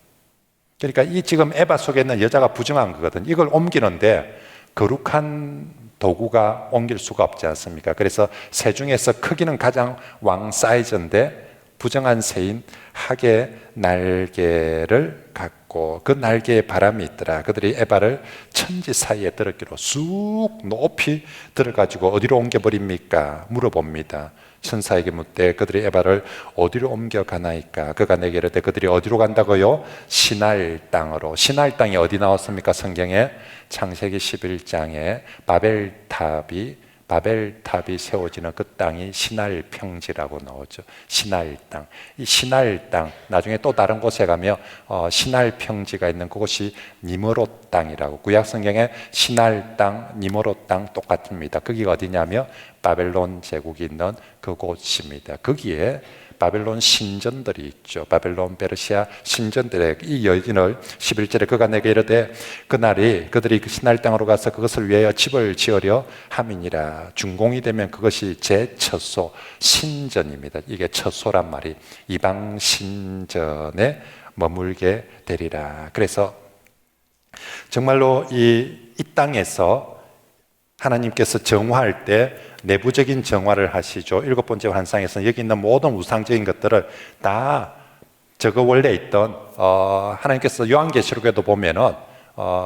그러니까 이 지금 에바 속에 있는 여자가 부정한 거거든. 이걸 옮기는데 거룩한 도구가 옮길 수가 없지 않습니까? 그래서 새 중에서 크기는 가장 왕 사이즈인데 부정한 새인 학의 날개를 갖고, 그 날개에 바람이 있더라. 그들이 에바를 천지 사이에 들었기로 쑥 높이 들어가지고 어디로 옮겨버립니까? 물어봅니다. 천사에게 묻되 그들이 에바를 어디로 옮겨가나이까? 그가 내게 이르되 그들이 어디로 간다고요? 시날 땅으로. 시날 땅이 어디 나왔습니까? 성경에 창세기 11장에 바벨탑이 세워지는 그 땅이 시날 평지라고 나오죠. 시날 땅. 이 시날 땅, 나중에 또 다른 곳에 가면 시날 평지가 있는 그곳이 니므롯 땅이라고. 구약 성경에 시날 땅, 니므롯 땅 똑같습니다. 거기가 어디냐면 바벨론 제국이 있는 그곳입니다. 거기에 바벨론 신전들이 있죠. 바벨론, 페르시아 신전들의 이 여인을 11절에 그가 내게 이르되 그날이 그들이 그 시날 땅으로 가서 그것을 위하여 집을 지으려 함이니라. 준공이 되면 그것이 제 첫소 신전입니다. 이게 첫소란 말이 이방 신전에 머물게 되리라. 그래서 정말로 이 땅에서 하나님께서 정화할 때 내부적인 정화를 하시죠. 7번째 환상에서는 여기 있는 모든 우상적인 것들을 다 저거 원래 있던 하나님께서 요한계시록에도 보면은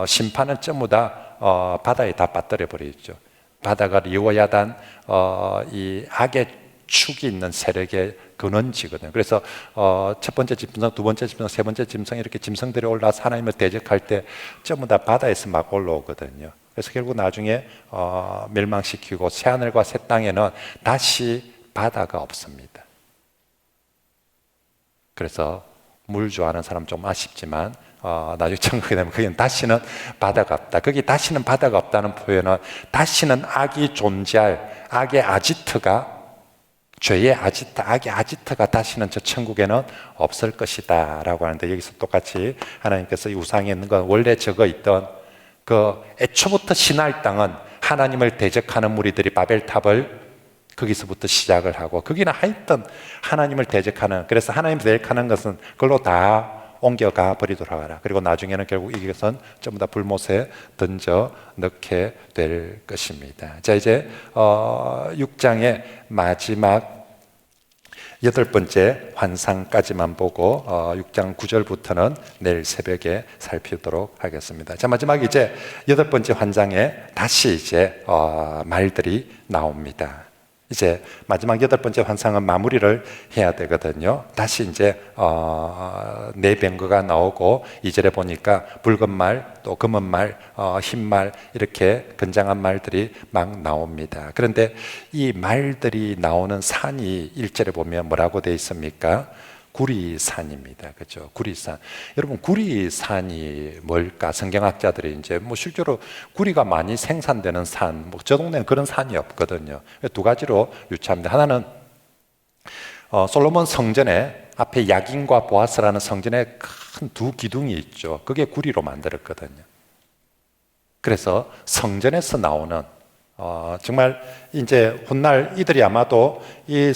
심판은 전부 다 바다에 다 빠뜨려 버리죠. 바다가 리워야단 이 악의 축이 있는 세력의 근원지거든요. 그래서 첫 번째 짐승, 두 번째 짐승, 세 번째 짐승, 이렇게 짐승들이 올라와서 하나님을 대적할 때 전부 다 바다에서 막 올라오거든요. 그래서 결국 나중에 멸망시키고 새하늘과 새 땅에는 다시 바다가 없습니다. 그래서 물 좋아하는 사람 좀 아쉽지만 나중에 천국에 되면 거기는 다시는 바다가 없다. 거기 다시는 바다가 없다는 표현은 다시는 악이 존재할, 악의 아지트가, 죄의 아지트, 악의 아지트가 다시는 저 천국에는 없을 것이다 라고 하는데, 여기서 똑같이 하나님께서 이 우상에 있는 건 원래 적어 있던 그 애초부터 시날 땅은 하나님을 대적하는 무리들이 바벨탑을 거기서부터 시작을 하고, 거기는 하여튼 하나님을 대적하는, 그래서 하나님을 대적하는 것은 그걸로 다 옮겨가 버리도록 하라. 그리고 나중에는 결국 이것은 전부 다 불못에 던져 넣게 될 것입니다. 자, 이제 6장의 마지막 8번째 환상까지만 보고 6장 9절부터는 내일 새벽에 살피도록 하겠습니다. 자, 마지막 이제 8번째 환상에 다시 이제 말들이 나옵니다. 이제 마지막 8번째 환상은 마무리를 해야 되거든요. 다시 이제 네 병거가 나오고 2절에 보니까 붉은 말, 또 검은 말, 흰 말, 이렇게 건장한 말들이 막 나옵니다. 그런데 이 말들이 나오는 산이 1절에 보면 뭐라고 되어 있습니까? 구리산입니다. 그렇죠? 구리산. 여러분, 구리산이 뭘까? 성경학자들이 이제 실제로 구리가 많이 생산되는 산, 저 동네는 그런 산이 없거든요. 두 가지로 유추합니다. 하나는 솔로몬 성전에 앞에 야긴과 보아스라는 성전에 큰 두 기둥이 있죠. 그게 구리로 만들었거든요. 그래서 성전에서 나오는 정말 이제 훗날 이들이 아마도 이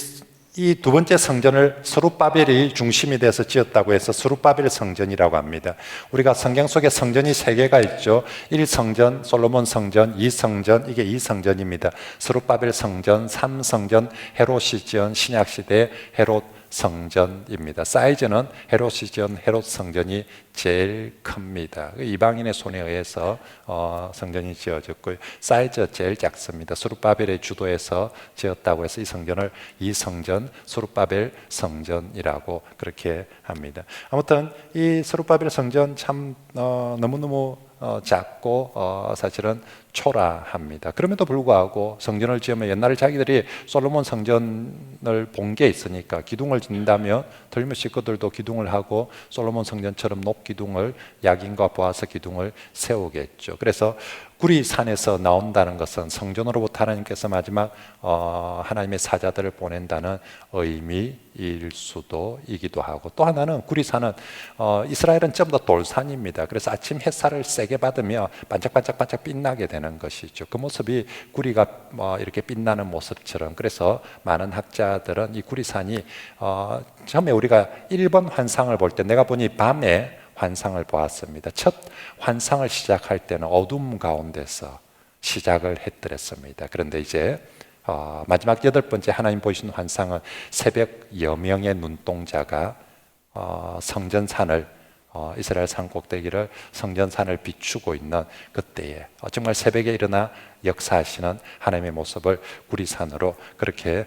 두 번째 성전을 스룹바벨이 중심이 돼서 지었다고 해서 스룹바벨 성전이라고 합니다. 우리가 성경 속에 성전이 세 개가 있죠. 1성전, 솔로몬 성전, 2성전, 이게 2성전입니다. 스룹바벨 성전, 3성전, 헤롯이 지은 신약시대 헤롯 성전입니다. 사이즈는 헤롯이 지은 헤롯 성전이 제일 큽니다. 이방인의 손에 의해서 성전이 지어졌고요. 사이즈가 제일 작습니다. 스룹바벨의 주도에서 지었다고 해서 이 성전을 이성전, 스룹바벨 성전이라고 그렇게 합니다. 아무튼 이 스룹바벨 성전 참 너무너무 작고 사실은 초라합니다. 그럼에도 불구하고 성전을 지으면 옛날에 자기들이 솔로몬 성전을 본 게 있으니까 기둥을 짓는다면 들며 식구들도 기둥을 하고 솔로몬 성전처럼 높기둥을 야긴과 보아서 기둥을 세우겠죠. 그래서 구리산에서 나온다는 것은 성전으로부터 하나님께서 마지막 하나님의 사자들을 보낸다는 의미일 수도 이기도 하고, 또 하나는 구리산은 이스라엘은 전부 다 돌산입니다. 그래서 아침 햇살을 세게 받으며 반짝반짝반짝 빛나게 되는 것이죠. 그 모습이 구리가 이렇게 빛나는 모습처럼, 그래서 많은 학자들은 이 구리산이 처음에 우리가 1번 환상을 볼 때 내가 보니 밤에 환상을 보았습니다. 첫 환상을 시작할 때는 어둠 가운데서 시작을 했더랬습니다. 그런데 이제 마지막 8번째 하나님 보이신 환상은 새벽 여명의 눈동자가 성전산을 이스라엘 산 꼭대기를 성전산을 비추고 있는 그때에 정말 새벽에 일어나 역사하시는 하나님의 모습을 구리산으로 그렇게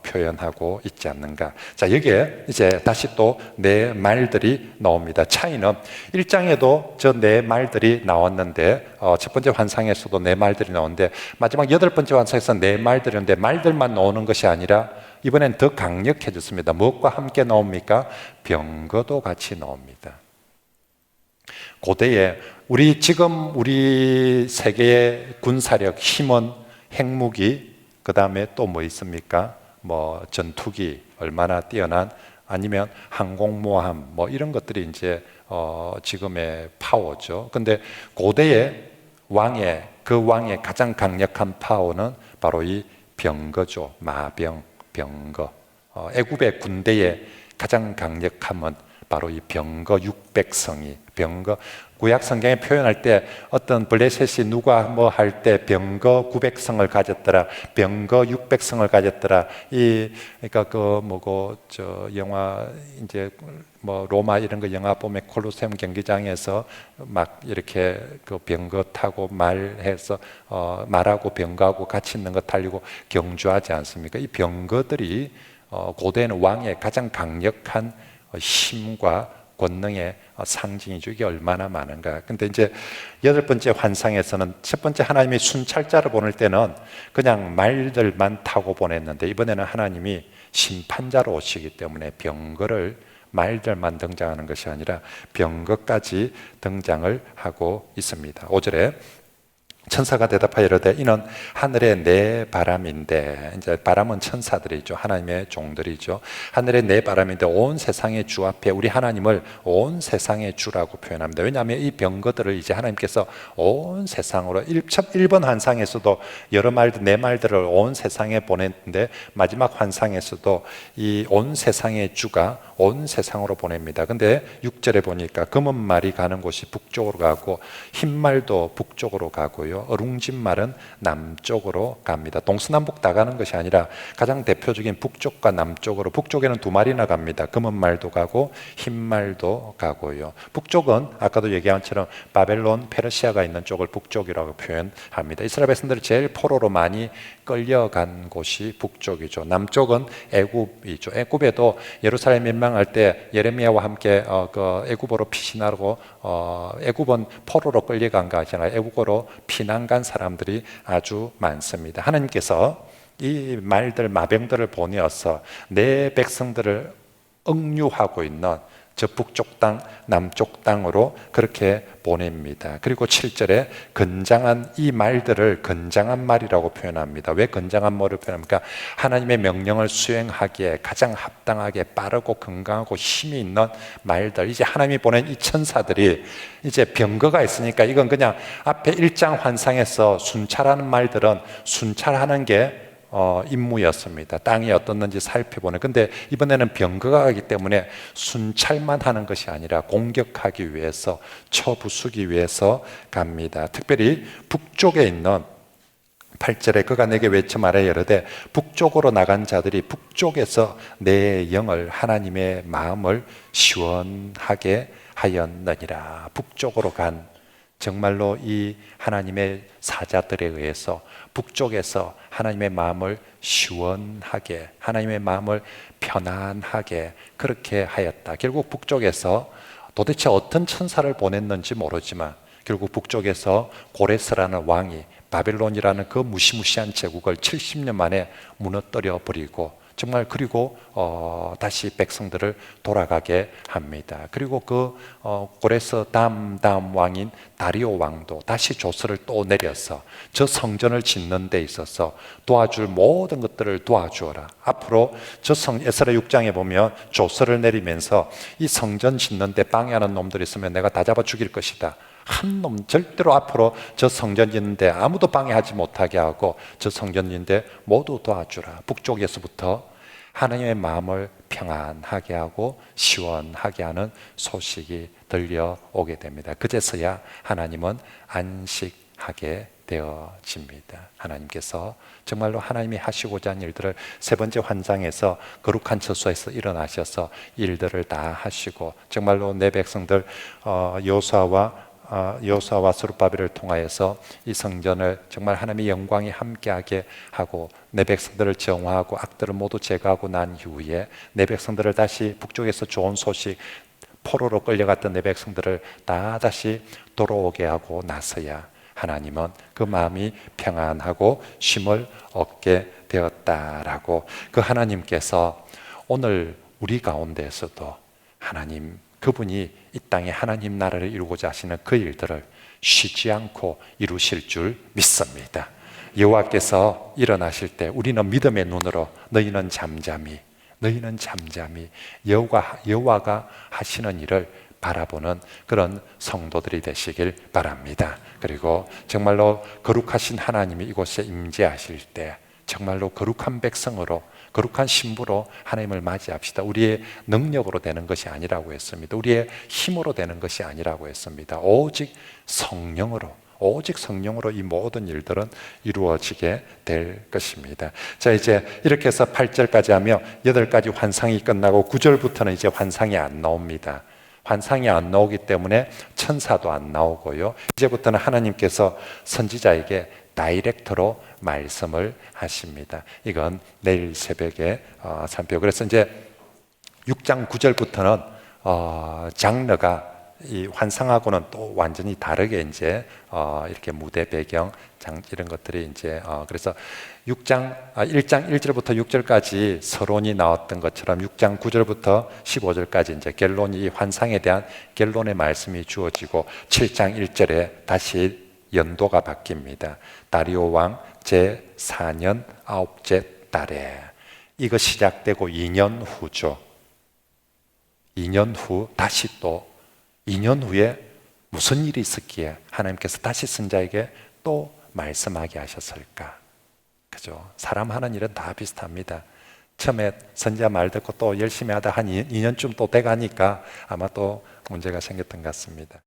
표현하고 있지 않는가. 자, 여기에 이제 다시 또 네 말들이 나옵니다. 차이는 1장에도 저 네 말들이 나왔는데 첫 번째 환상에서도 네 말들이 나오는데 마지막 8번째 환상에서 네 말들이 있는데 말들만 나오는 것이 아니라 이번엔 더 강력해졌습니다. 무엇과 함께 나옵니까? 병거도 같이 나옵니다. 고대에 지금 우리 세계의 군사력, 힘은 핵무기, 그 다음에 또 뭐 있습니까? 뭐 전투기 얼마나 뛰어난, 아니면 항공모함 뭐 이런 것들이 이제 지금의 파워죠. 근데 고대의 그 왕의 가장 강력한 파워는 바로 이 병거죠. 마병, 병거. 애굽의 군대의 가장 강력함은 바로 이 병거 600성이, 병거, 구약 성경에 표현할 때 어떤 블레셋이 누가 뭐 할 때 병거 900성을 가졌더라, 병거 600성을 가졌더라. 그러니까 영화 이제 뭐 로마 이런 거 영화 보면 콜로세움 경기장에서 막 이렇게 그 병거 타고 말하고 병거하고 같이 있는 거 달리고 경주하지 않습니까? 이 병거들이 고대에는 왕의 가장 강력한 힘과 권능의 상징이죠. 이게 얼마나 많은가. 근데 이제 8번째 환상에서는 첫 번째 하나님이 순찰자를 보낼 때는 그냥 말들만 타고 보냈는데, 이번에는 하나님이 심판자로 오시기 때문에 말들만 등장하는 것이 아니라 병거까지 등장을 하고 있습니다. 5절에 천사가 대답하여 이르되 이는 하늘의 내 바람인데, 이제 바람은 천사들이죠. 하나님의 종들이죠. 하늘의 내 바람인데 온 세상의 주 앞에 우리 하나님을 온 세상의 주라고 표현합니다. 왜냐하면 이 병거들을 이제 하나님께서 온 세상으로 1번 환상에서도 여러 말들, 네 말들을 온 세상에 보냈는데 마지막 환상에서도 이 온 세상의 주가 온 세상으로 보냅니다. 근데 6절에 보니까 검은 말이 가는 곳이 북쪽으로 가고 흰 말도 북쪽으로 가고요, 어룽진 말은 남쪽으로 갑니다. 동서남북 다 가는 것이 아니라 가장 대표적인 북쪽과 남쪽으로, 북쪽에는 2마리나 갑니다. 검은 말도 가고 흰 말도 가고요. 북쪽은 아까도 얘기한 것처럼 바벨론, 페르시아가 있는 쪽을 북쪽이라고 표현합니다. 이스라엘 백성들이 제일 포로로 많이 끌려간 곳이 북쪽이죠. 남쪽은 애굽이죠. 애굽에도 예루살렘 멸망할 때 예레미야와 함께 애굽으로 피신하고, 애굽은 포로로 끌려간 거 아시잖아요. 애굽으로 피난 간 사람들이 아주 많습니다. 하나님께서 이 말들, 마병들을 보내어서 내 백성들을 억류하고 있는 저 북쪽 땅, 남쪽 땅으로 그렇게 보냅니다. 그리고 7절에 건장한 이 말들을 건장한 말이라고 표현합니다. 왜 건장한 말을 표현합니까? 하나님의 명령을 수행하기에 가장 합당하게 빠르고 건강하고 힘이 있는 말들. 이제 하나님이 보낸 이 천사들이 이제 병거가 있으니까 이건 그냥 앞에 1장 환상에서 순찰하는 말들은 순찰하는 게 임무였습니다. 땅이 어떻는지 살펴보는. 근데 이번에는 병거가 가기 때문에 순찰만 하는 것이 아니라 공격하기 위해서, 쳐부수기 위해서 갑니다. 특별히 북쪽에 있는 8절에 그가 내게 외쳐 말하여 이르되 북쪽으로 나간 자들이 북쪽에서 내 영을, 하나님의 마음을 시원하게 하였느니라. 북쪽으로 간, 정말로 이 하나님의 사자들에 의해서 북쪽에서 하나님의 마음을 시원하게, 하나님의 마음을 편안하게 그렇게 하였다. 결국 북쪽에서 도대체 어떤 천사를 보냈는지 모르지만 결국 북쪽에서 고레스라는 왕이 바벨론이라는 그 무시무시한 제국을 70년 만에 무너뜨려 버리고 정말, 그리고 다시 백성들을 돌아가게 합니다. 그리고 그 고레스 다음 왕인 다리오 왕도 다시 조서를 또 내려서 저 성전을 짓는 데 있어서 도와줄 모든 것들을 도와주어라. 앞으로 저 에스라 6장에 보면 조서를 내리면서 이 성전 짓는 데 방해하는 놈들이 있으면 내가 다 잡아 죽일 것이다. 한 놈 절대로 앞으로 저 성전 짓는데 아무도 방해하지 못하게 하고 저 성전 짓는데 모두 도와주라. 북쪽에서부터 하나님의 마음을 평안하게 하고 시원하게 하는 소식이 들려오게 됩니다. 그제서야 하나님은 안식하게 되어집니다. 하나님께서 정말로 하나님이 하시고자 하는 일들을 세 번째 환상에서 거룩한 처소에서 일어나셔서 일들을 다 하시고 정말로 내 백성들 여호수아와 스룹바벨을 통하여서 이 성전을 정말 하나님의 영광이 함께하게 하고 내 백성들을 정화하고 악들을 모두 제거하고 난 이후에 내 백성들을 다시 북쪽에서 좋은 소식, 포로로 끌려갔던 내 백성들을 다 다시 돌아오게 하고 나서야 하나님은 그 마음이 평안하고 쉼을 얻게 되었다라고, 그 하나님께서 오늘 우리 가운데에서도 하나님, 그분이 이 땅에 하나님 나라를 이루고자 하시는 그 일들을 쉬지 않고 이루실 줄 믿습니다. 여호와께서 일어나실 때 우리는 믿음의 눈으로 너희는 잠잠히 여호와가 하시는 일을 바라보는 그런 성도들이 되시길 바랍니다. 그리고 정말로 거룩하신 하나님이 이곳에 임재하실 때 정말로 거룩한 백성으로, 거룩한 신부로 하나님을 맞이합시다. 우리의 능력으로 되는 것이 아니라고 했습니다. 우리의 힘으로 되는 것이 아니라고 했습니다. 오직 성령으로 이 모든 일들은 이루어지게 될 것입니다. 자, 이제 이렇게 해서 8절까지 하며 8가지 환상이 끝나고 9절부터는 이제 환상이 안 나옵니다. 환상이 안 나오기 때문에 천사도 안 나오고요. 이제부터는 하나님께서 선지자에게 다이렉트로 말씀을 하십니다. 이건 내일 새벽에 살펴보고, 그래서 이제 6장 9절부터는 장르가 이 환상하고는 또 완전히 다르게 이제 이렇게 무대 배경 이런 것들이 이제 그래서 1장 1절부터 6절까지 서론이 나왔던 것처럼 6장 9절부터 15절까지 이제 결론이, 이 환상에 대한 결론의 말씀이 주어지고 7장 1절에 다시 연도가 바뀝니다. 다리오 왕 제4년 9째 달에 이거 시작되고 2년 후죠. 2년 후 다시 또 2년 후에 무슨 일이 있었기에 하나님께서 다시 선자에게 또 말씀하게 하셨을까? 그죠? 사람 하는 일은 다 비슷합니다. 처음에 선자 말 듣고 또 열심히 하다 한 2년쯤 또 돼가니까 아마 또 문제가 생겼던 것 같습니다.